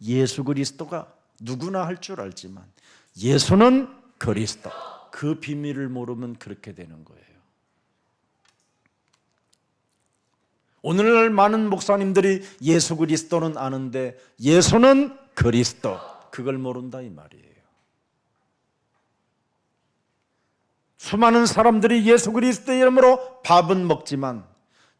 예수 그리스도가 누구나 할 줄 알지만 예수는 그리스도, 그 비밀을 모르면 그렇게 되는 거예요. 오늘날 많은 목사님들이 예수 그리스도는 아는데 예수는 그리스도, 그걸 모른다 이 말이에요. 수많은 사람들이 예수 그리스도의 이름으로 밥은 먹지만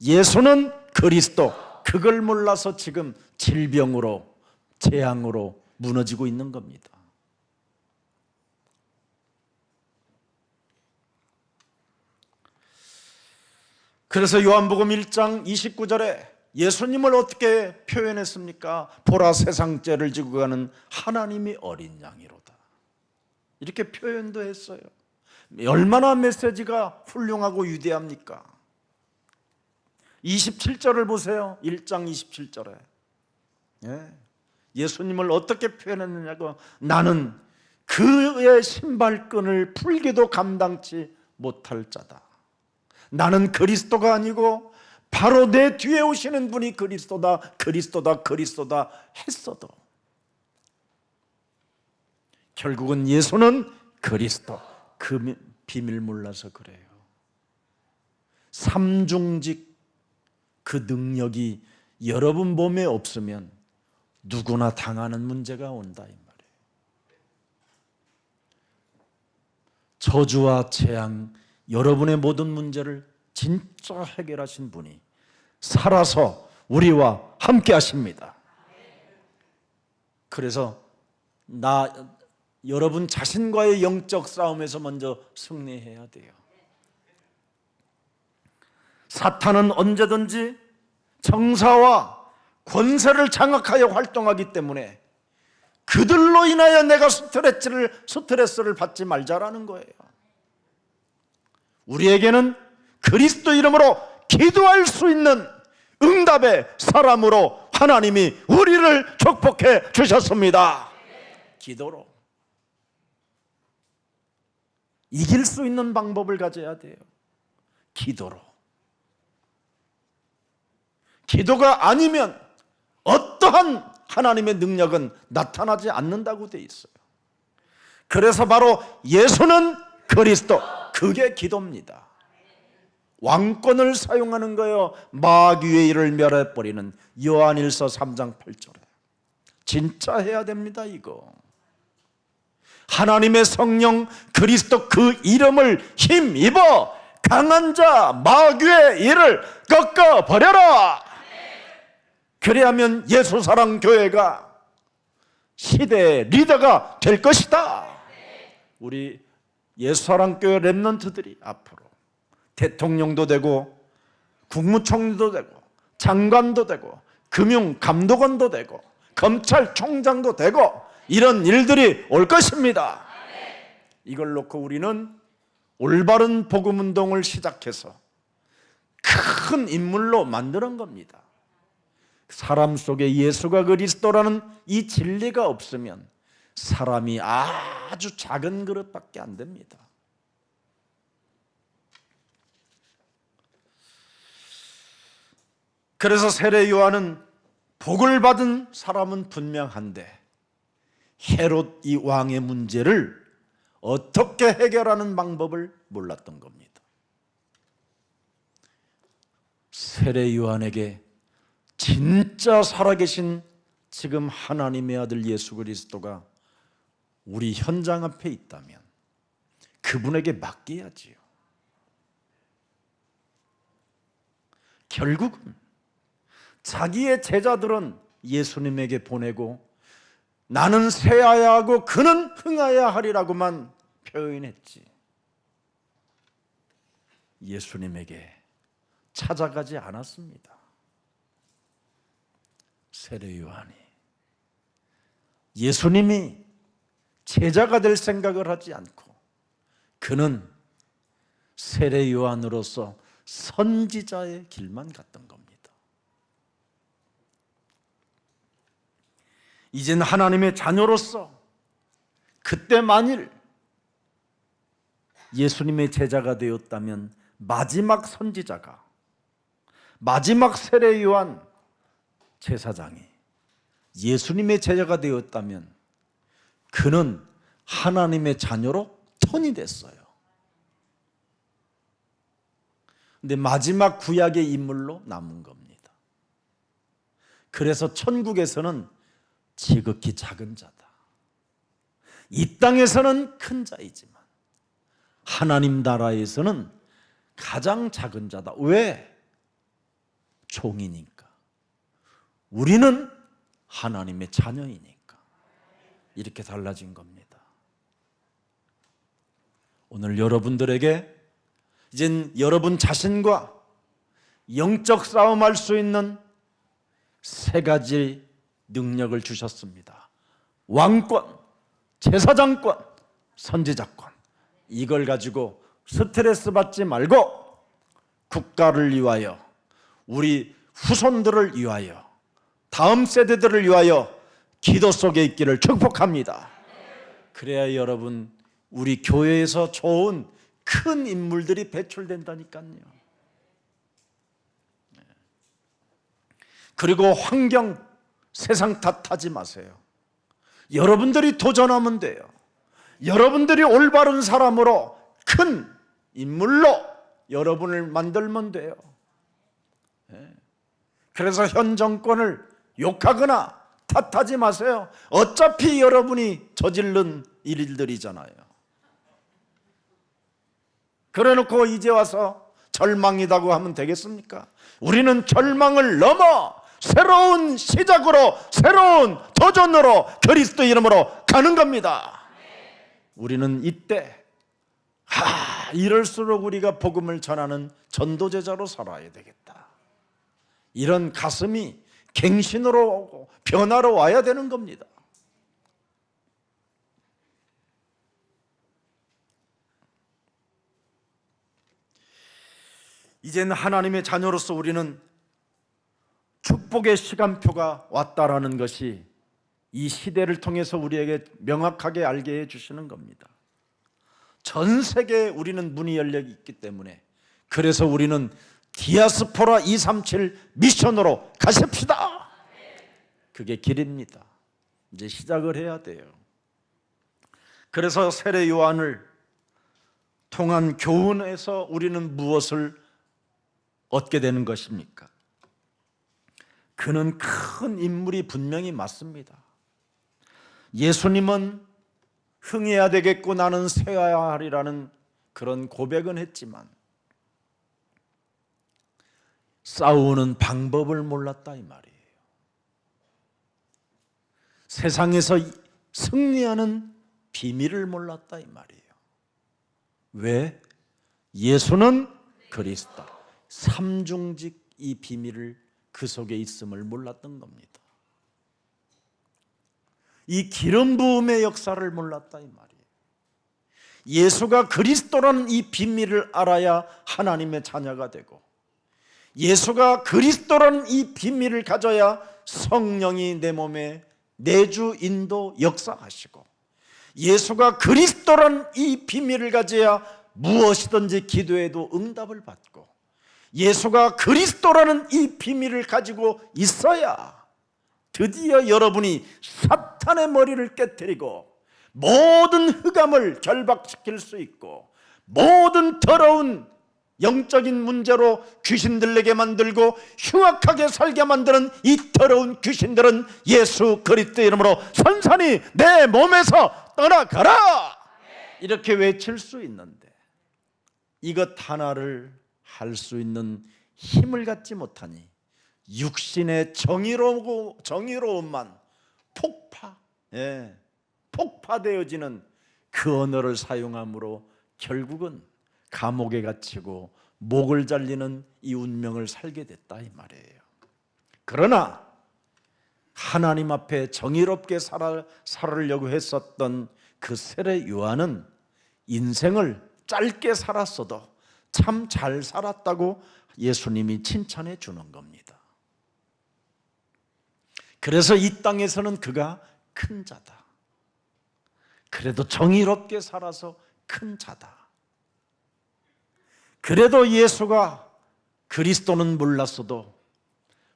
예수는 그리스도, 그걸 몰라서 지금 질병으로, 재앙으로 무너지고 있는 겁니다. 그래서 요한복음 1장 29절에 예수님을 어떻게 표현했습니까? 보라, 세상 죄를 지고 가는 하나님이 어린 양이로다, 이렇게 표현도 했어요. 얼마나 메시지가 훌륭하고 위대합니까? 27절을 보세요. 1장 27절에 예수님을 어떻게 표현했느냐고, 나는 그의 신발끈을 풀기도 감당치 못할 자다. 나는 그리스도가 아니고 바로 내 뒤에 오시는 분이 그리스도다, 그리스도다, 그리스도다 했어도 결국은 예수는 그리스도, 그 비밀 몰라서 그래요. 삼중직, 그 능력이 여러분 몸에 없으면 누구나 당하는 문제가 온다, 이 말이에요. 저주와 재앙, 여러분의 모든 문제를 진짜 해결하신 분이 살아서 우리와 함께 하십니다. 그래서 여러분 자신과의 영적 싸움에서 먼저 승리해야 돼요. 사탄은 언제든지 정사와 권세를 장악하여 활동하기 때문에 그들로 인하여 내가 스트레스를 받지 말자라는 거예요. 우리에게는 그리스도 이름으로 기도할 수 있는 응답의 사람으로 하나님이 우리를 축복해 주셨습니다. 기도로 이길 수 있는 방법을 가져야 돼요. 기도로. 기도가 아니면 어떠한 하나님의 능력은 나타나지 않는다고 돼 있어요. 그래서 바로 예수는 그리스도, 그게 기도입니다. 왕권을 사용하는 거예요. 마귀의 일을 멸해버리는 요한일서 3장 8절에 진짜 해야 됩니다. 이거 하나님의 성령 그리스도 그 이름을 힘입어 강한 자 마귀의 일을 꺾어버려라. 그래야만 예수사랑교회가 시대의 리더가 될 것이다. 우리 예수사랑교회 렘넌트들이 앞으로 대통령도 되고 국무총리도 되고 장관도 되고 금융감독원도 되고 검찰총장도 되고 이런 일들이 올 것입니다. 이걸 놓고 우리는 올바른 복음운동을 시작해서 큰 인물로 만드는 겁니다. 사람 속에 예수가 그리스도라는 이 진리가 없으면 사람이 아주 작은 그릇밖에 안 됩니다. 그래서 세례 요한은 복을 받은 사람은 분명한데 헤롯 이 왕의 문제를 어떻게 해결하는 방법을 몰랐던 겁니다. 세례 요한에게 진짜 살아계신 지금 하나님의 아들 예수 그리스도가 우리 현장 앞에 있다면 그분에게 맡겨야지요. 결국은 자기의 제자들은 예수님에게 보내고 나는 쇠하야 하고 그는 흥하야 하리라고만 표현했지 예수님에게 찾아가지 않았습니다. 세례 요한이 예수님이 제자가 될 생각을 하지 않고 그는 세례 요한으로서 선지자의 길만 갔던 겁니다. 이젠 하나님의 자녀로서 그때 만일 예수님의 제자가 되었다면 마지막 선지자가 마지막 세례 요한 제사장이 예수님의 제자가 되었다면 그는 하나님의 자녀로 턴이 됐어요. 근데 마지막 구약의 인물로 남은 겁니다. 그래서 천국에서는 지극히 작은 자다. 이 땅에서는 큰 자이지만 하나님 나라에서는 가장 작은 자다. 왜? 종이니까. 우리는 하나님의 자녀이니까. 이렇게 달라진 겁니다. 오늘 여러분들에게 이젠 여러분 자신과 영적 싸움할 수 있는 세 가지 능력을 주셨습니다. 왕권, 제사장권, 선지자권. 이걸 가지고 스트레스 받지 말고 국가를 위하여, 우리 후손들을 위하여, 다음 세대들을 위하여 기도 속에 있기를 축복합니다. 그래야 여러분, 우리 교회에서 좋은 큰 인물들이 배출된다니까요. 그리고 환경, 세상 탓하지 마세요. 여러분들이 도전하면 돼요. 여러분들이 올바른 사람으로, 큰 인물로 여러분을 만들면 돼요. 그래서 현 정권을 욕하거나 탓하지 마세요. 어차피 여러분이 저지른 일들이잖아요. 그래놓고 이제 와서 절망이라고 하면 되겠습니까? 우리는 절망을 넘어 새로운 시작으로, 새로운 도전으로, 그리스도 이름으로 가는 겁니다. 우리는 이때 이럴수록 우리가 복음을 전하는 전도제자로 살아야 되겠다. 이런 가슴이 갱신으로 오고 변화로 와야 되는 겁니다. 이제는 하나님의 자녀로서 우리는 축복의 시간표가 왔다라는 것이 이 시대를 통해서 우리에게 명확하게 알게 해주시는 겁니다. 전 세계에 우리는 문이 열려 있기 때문에, 그래서 우리는 디아스포라 237 미션으로 가십시다. 그게 길입니다. 이제 시작을 해야 돼요. 그래서 세례 요한을 통한 교훈에서 우리는 무엇을 얻게 되는 것입니까? 그는 큰 인물이 분명히 맞습니다. 예수님은 흥해야 되겠고 나는 쇠야 하리라는 그런 고백은 했지만 싸우는 방법을 몰랐다 이 말이에요. 세상에서 승리하는 비밀을 몰랐다 이 말이에요. 왜? 예수는 그리스도, 삼중직 이 비밀을 그 속에 있음을 몰랐던 겁니다. 이 기름 부음의 역사를 몰랐다 이 말이에요. 예수가 그리스도라는 이 비밀을 알아야 하나님의 자녀가 되고, 예수가 그리스도라는 이 비밀을 가져야 성령이 내 몸에 내주 인도 역사하시고, 예수가 그리스도라는 이 비밀을 가져야 무엇이든지 기도해도 응답을 받고, 예수가 그리스도라는 이 비밀을 가지고 있어야 드디어 여러분이 사탄의 머리를 깨뜨리고 모든 흑암을 결박시킬 수 있고, 모든 더러운 영적인 문제로 귀신들에게 만들고 흉악하게 살게 만드는 이 더러운 귀신들은 예수 그리스도의 이름으로 선선히 내 몸에서 떠나가라, 이렇게 외칠 수 있는데, 이것 하나를 할 수 있는 힘을 갖지 못하니 육신의 정의로움만 폭파되어지는 그 언어를 사용함으로 결국은 감옥에 갇히고 목을 잘리는 이 운명을 살게 됐다 이 말이에요. 그러나 하나님 앞에 정의롭게 살으려고 했었던 그 세례 요한은 인생을 짧게 살았어도 참 잘 살았다고 예수님이 칭찬해 주는 겁니다. 그래서 이 땅에서는 그가 큰 자다, 그래도 정의롭게 살아서 큰 자다, 그래도 예수가 그리스도는 몰랐어도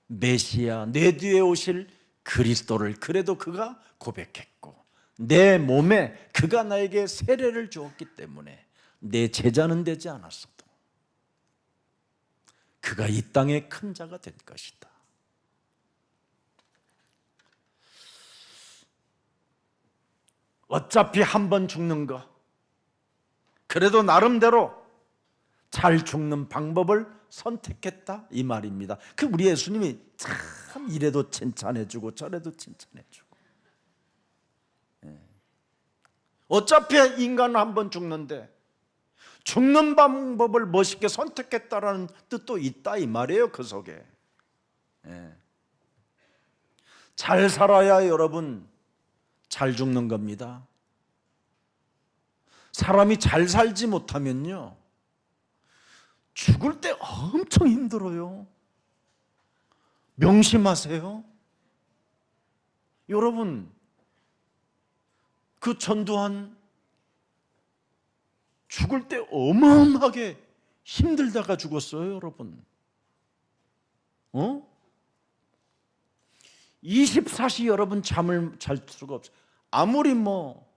메시아, 내 뒤에 오실 그리스도를 그래도 그가 고백했고, 내 몸에 그가 나에게 세례를 주었기 때문에 내 제자는 되지 않았어도 그가 이 땅의 큰 자가 된 것이다. 어차피 한 번 죽는 거, 그래도 나름대로 잘 죽는 방법을 선택했다 이 말입니다. 그 우리 예수님이 참 이래도 칭찬해주고 저래도 칭찬해주고. 어차피 인간은 한번 죽는데 죽는 방법을 멋있게 선택했다라는 뜻도 있다 이 말이에요. 그 속에 잘 살아야 여러분 잘 죽는 겁니다. 사람이 잘 살지 못하면요 죽을 때 엄청 힘들어요. 명심하세요. 여러분 그 전두환 죽을 때 어마어마하게 힘들다가 죽었어요. 여러분 24시 여러분 잠을 잘 수가 없어요. 아무리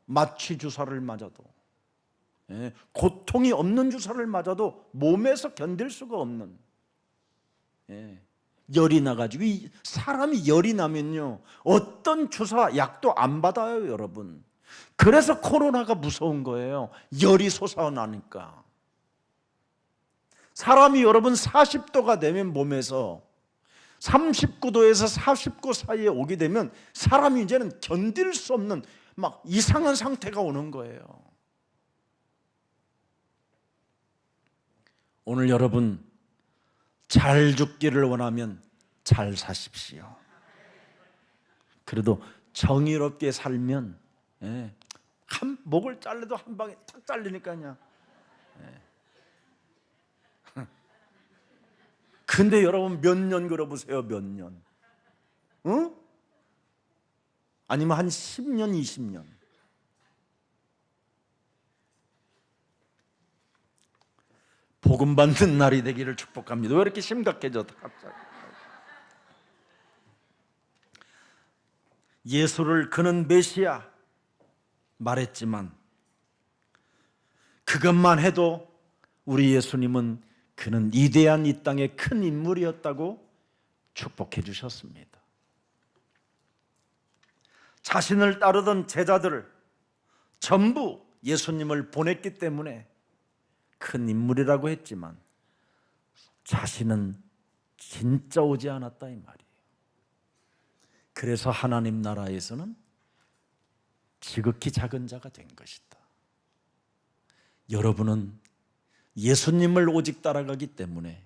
마취 주사를 맞아도 고통이 없는 주사를 맞아도 몸에서 견딜 수가 없는 열이 나가지고 사람이 열이 나면요 어떤 주사 약도 안 받아요. 여러분 그래서 코로나가 무서운 거예요. 열이 솟아나니까. 사람이 여러분 40도가 되면 몸에서 39도에서 49 사이에 오게 되면 사람이 이제는 견딜 수 없는 막 이상한 상태가 오는 거예요. 오늘 여러분 잘 죽기를 원하면 잘 사십시오. 그래도 정의롭게 살면 한 목을 잘라도 한 방에 탁 잘리니까요. 근데 여러분 몇 년 걸어보세요. 몇 년? 아니면 한 10년, 20년. 복음 받는 날이 되기를 축복합니다. 왜 이렇게 심각해져 갑자기? 예수를 그는 메시아 말했지만 그것만 해도 우리 예수님은 그는 위대한 이 땅의 큰 인물이었다고 축복해 주셨습니다. 자신을 따르던 제자들을 전부 예수님을 보냈기 때문에 큰 인물이라고 했지만 자신은 진짜 오지 않았다 이 말이에요. 그래서 하나님 나라에서는 지극히 작은 자가 된 것이다. 여러분은 예수님을 오직 따라가기 때문에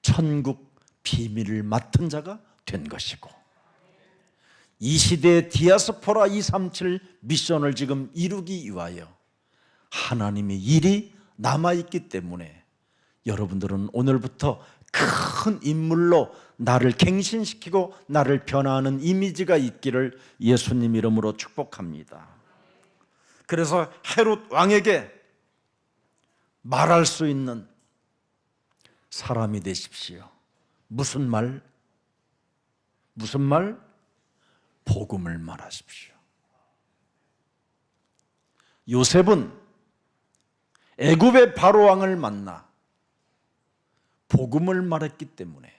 천국 비밀을 맡은 자가 된 것이고 이 시대의 디아스포라 237 미션을 지금 이루기 위하여 하나님의 일이 남아있기 때문에 여러분들은 오늘부터 큰 인물로 나를 갱신시키고 나를 변화하는 이미지가 있기를 예수님 이름으로 축복합니다. 그래서 헤롯 왕에게 말할 수 있는 사람이 되십시오. 무슨 말? 무슨 말? 복음을 말하십시오. 요셉은 애굽의 바로 왕을 만나 복음을 말했기 때문에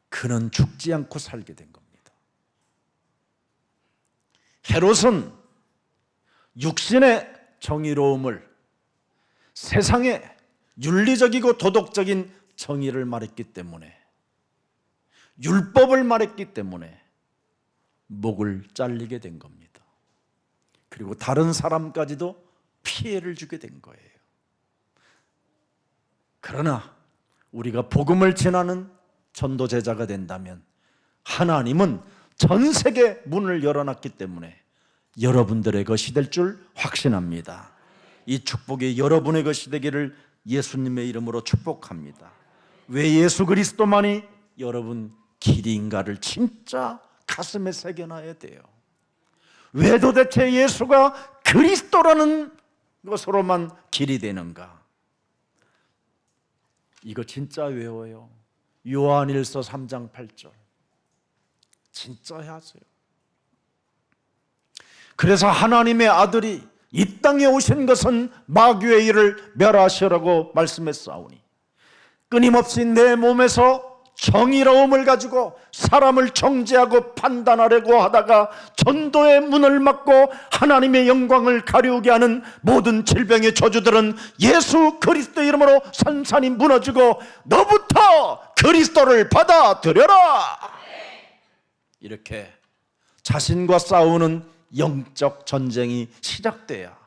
그는 죽지 않고 살게 된 겁니다. 헤롯은 육신의 정의로움을 세상에 윤리적이고 도덕적인 정의를 말했기 때문에 율법을 말했기 때문에 목을 잘리게 된 겁니다. 그리고 다른 사람까지도 피해를 주게 된 거예요. 그러나 우리가 복음을 전하는 전도 제자가 된다면 하나님은 전 세계 문을 열어놨기 때문에 여러분들의 것이 될 줄 확신합니다. 이 축복이 여러분의 것이 되기를 예수님의 이름으로 축복합니다. 왜 예수 그리스도만이 여러분 길인가를 진짜 가슴에 새겨놔야 돼요. 왜 도대체 예수가 그리스도라는 것으로만 길이 되는가? 이거 진짜 외워요. 요한일서 3장 8절 진짜 하세요. 그래서 하나님의 아들이 이 땅에 오신 것은 마귀의 일을 멸하시라고 말씀했사오니 끊임없이 내 몸에서 정의로움을 가지고 사람을 정죄하고 판단하려고 하다가 전도의 문을 막고 하나님의 영광을 가리우게 하는 모든 질병의 저주들은 예수 그리스도 이름으로 산산이 무너지고 너부터 그리스도를 받아들여라. 이렇게 자신과 싸우는 영적 전쟁이 시작돼야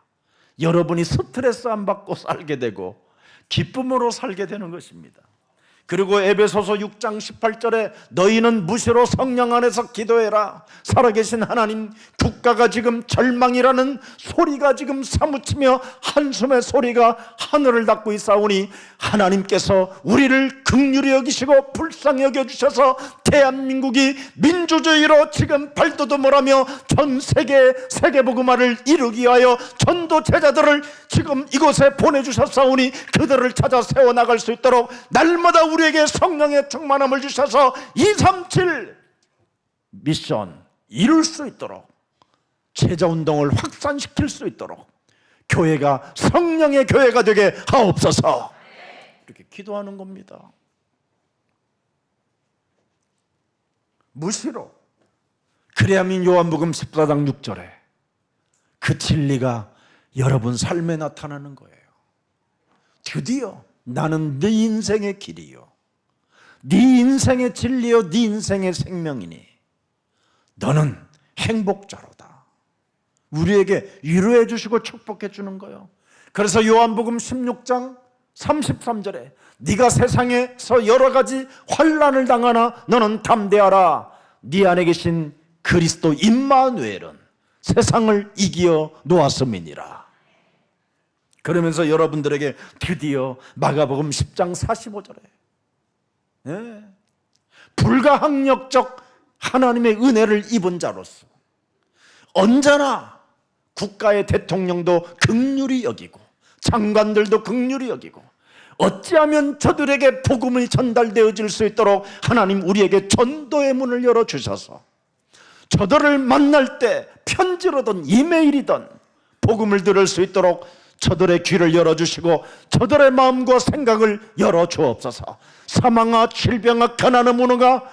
여러분이 스트레스 안 받고 살게 되고 기쁨으로 살게 되는 것입니다. 그리고 에베소서 6장 18절에 너희는 무시로 성령 안에서 기도해라. 살아계신 하나님, 국가가 지금 절망이라는 소리가 지금 사무치며 한숨의 소리가 하늘을 닫고 있사오니 하나님께서 우리를 긍휼히 여기시고 불쌍히 여겨주셔서 대한민국이 민주주의로 지금 발돋움을하며 전 세계복음화를 이루기 위하여 전도 제자들을 지금 이곳에 보내주셨사오니 그들을 찾아 세워나갈 수 있도록 날마다 우리에게 성령의 충만함을 주셔서 237 미션 이룰 수 있도록 제자운동을 확산시킬 수 있도록 교회가 성령의 교회가 되게 하옵소서. 이렇게 기도하는 겁니다. 무시로. 그래야만 요한복음 14장 6절에 그 진리가 여러분 삶에 나타나는 거예요. 드디어 나는 네 인생의 길이요, 네 인생의 진리요, 네 인생의 생명이니 너는 행복자로다. 우리에게 위로해 주시고 축복해 주는 거예요. 그래서 요한복음 16장 33절에 네가 세상에서 여러 가지 환난을 당하나 너는 담대하라. 네 안에 계신 그리스도 임마누엘은 세상을 이기어 놓았음이니라. 그러면서 여러분들에게 드디어 마가복음 10장 45절에 불가항력적 하나님의 은혜를 입은 자로서 언제나 국가의 대통령도 긍휼히 여기고 장관들도 긍휼히 여기고 어찌하면 저들에게 복음이 전달되어질 수 있도록 하나님 우리에게 전도의 문을 열어주셔서 저들을 만날 때 편지로든 이메일이든 복음을 들을 수 있도록 저들의 귀를 열어주시고 저들의 마음과 생각을 열어주옵소서. 사망아 질병아 가난의 문화가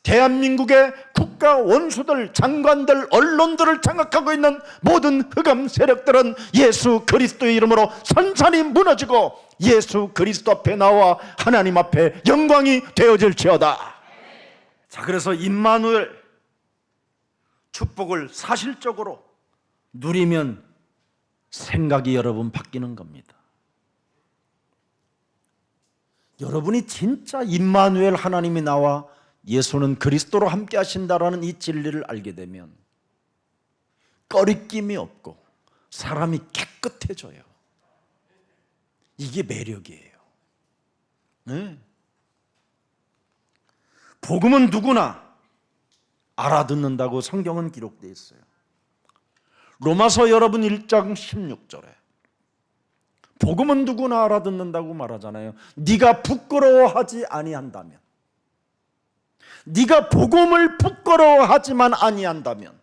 대한민국의 국가 원수들, 장관들, 언론들을 장악하고 있는 모든 흑암 세력들은 예수 그리스도의 이름으로 산산이 무너지고 예수 그리스도 앞에 나와 하나님 앞에 영광이 되어질지어다. 자, 그래서 임마누엘 축복을 사실적으로 누리면 생각이 여러분 바뀌는 겁니다. 여러분이 진짜 임마누엘 하나님이 나와 예수는 그리스도로 함께 하신다라는 이 진리를 알게 되면 꺼리낌이 없고 사람이 깨끗해져요. 이게 매력이에요. 네. 복음은 누구나 알아듣는다고 성경은 기록되어 있어요. 로마서 여러분 1장 16절에 복음은 누구나 알아듣는다고 말하잖아요. 네가 부끄러워하지 아니한다면, 네가 복음을 부끄러워하지만 아니한다면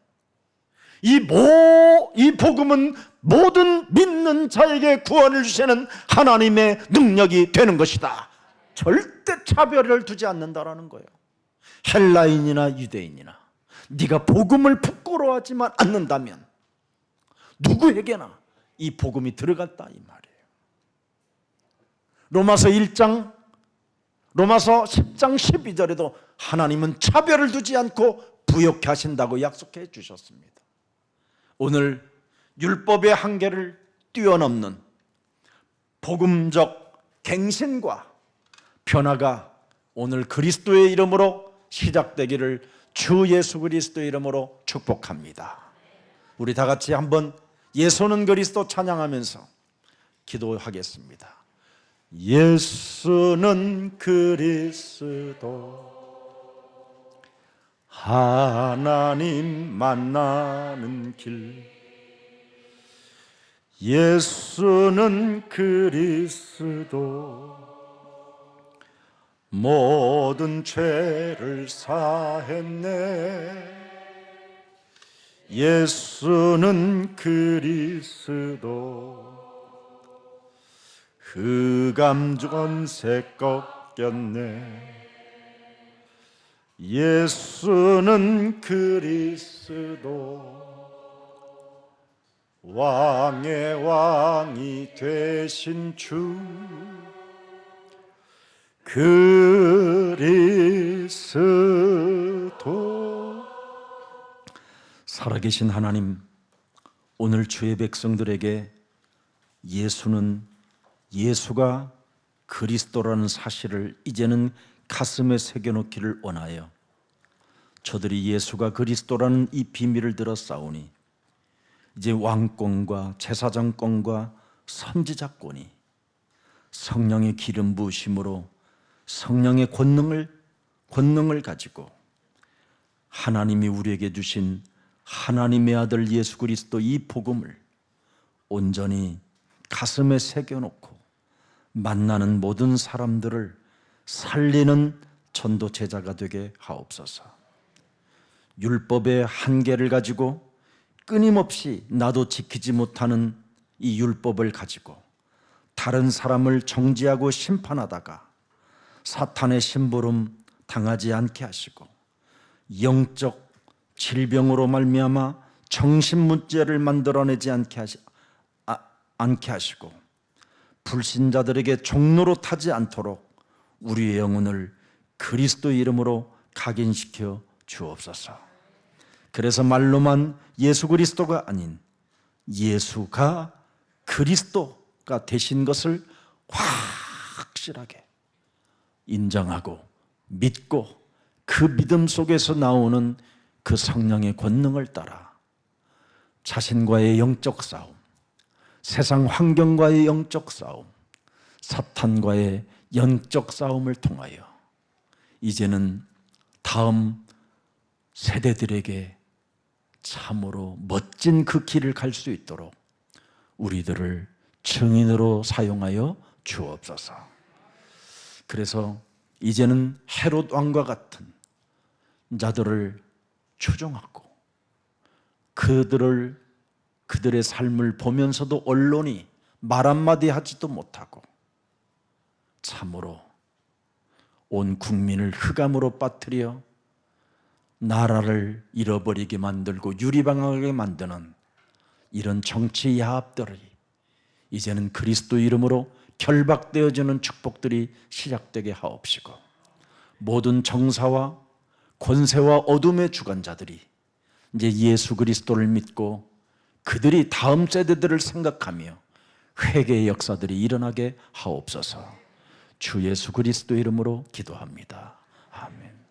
이 복음은 모든 믿는 자에게 구원을 주시는 하나님의 능력이 되는 것이다. 절대 차별을 두지 않는다라는 거예요. 헬라인이나 유대인이나 네가 복음을 부끄러워하지만 않는다면 누구에게나 이 복음이 들어갔다 이 말이에요. 로마서 10장 12절에도 하나님은 차별을 두지 않고 부욕케 하신다고 약속해 주셨습니다. 오늘 율법의 한계를 뛰어넘는 복음적 갱신과 변화가 오늘 그리스도의 이름으로 시작되기를 주 예수 그리스도의 이름으로 축복합니다. 우리 다 같이 한번 예수는 그리스도 찬양하면서 기도하겠습니다. 예수는 그리스도 하나님 만나는 길, 예수는 그리스도 모든 죄를 사했네. 예수는 그리스도 흑암 권세 꺾였네. 예수는 그리스도 왕의 왕이 되신 주 그리스도. 살아계신 하나님, 오늘 주의 백성들에게 예수가 그리스도라는 사실을 이제는 가슴에 새겨놓기를 원하여 저들이 예수가 그리스도라는 이 비밀을 들어 싸우니 이제 왕권과 제사장권과 선지자권이 성령의 기름 부으심으로 성령의 권능을 가지고 하나님이 우리에게 주신 하나님의 아들 예수 그리스도 이 복음을 온전히 가슴에 새겨놓고 만나는 모든 사람들을 살리는 전도 제자가 되게 하옵소서. 율법의 한계를 가지고 끊임없이 나도 지키지 못하는 이 율법을 가지고 다른 사람을 정죄하고 심판하다가 사탄의 심부름 당하지 않게 하시고 영적 질병으로 말미암아 정신문제를 만들어내지 않게 하시고 불신자들에게 종로로 타지 않도록 우리의 영혼을 그리스도 이름으로 각인시켜 주옵소서. 그래서 말로만 예수 그리스도가 아닌 예수가 그리스도가 되신 것을 확실하게 인정하고 믿고 그 믿음 속에서 나오는 그 성령의 권능을 따라 자신과의 영적 싸움, 세상 환경과의 영적 싸움, 사탄과의 영적 싸움을 통하여 이제는 다음 세대들에게 참으로 멋진 그 길을 갈 수 있도록 우리들을 증인으로 사용하여 주옵소서. 그래서 이제는 헤롯 왕과 같은 자들을 추종하고 그들의 삶을 보면서도 언론이 말 한마디 하지도 못하고 참으로 온 국민을 흑암으로 빠뜨려 나라를 잃어버리게 만들고 유리방황하게 만드는 이런 정치 야합들이 이제는 그리스도 이름으로 결박되어지는 축복들이 시작되게 하옵시고 모든 정사와 권세와 어둠의 주관자들이 이제 예수 그리스도를 믿고 그들이 다음 세대들을 생각하며 회개의 역사들이 일어나게 하옵소서. 주 예수 그리스도 이름으로 기도합니다. 아멘.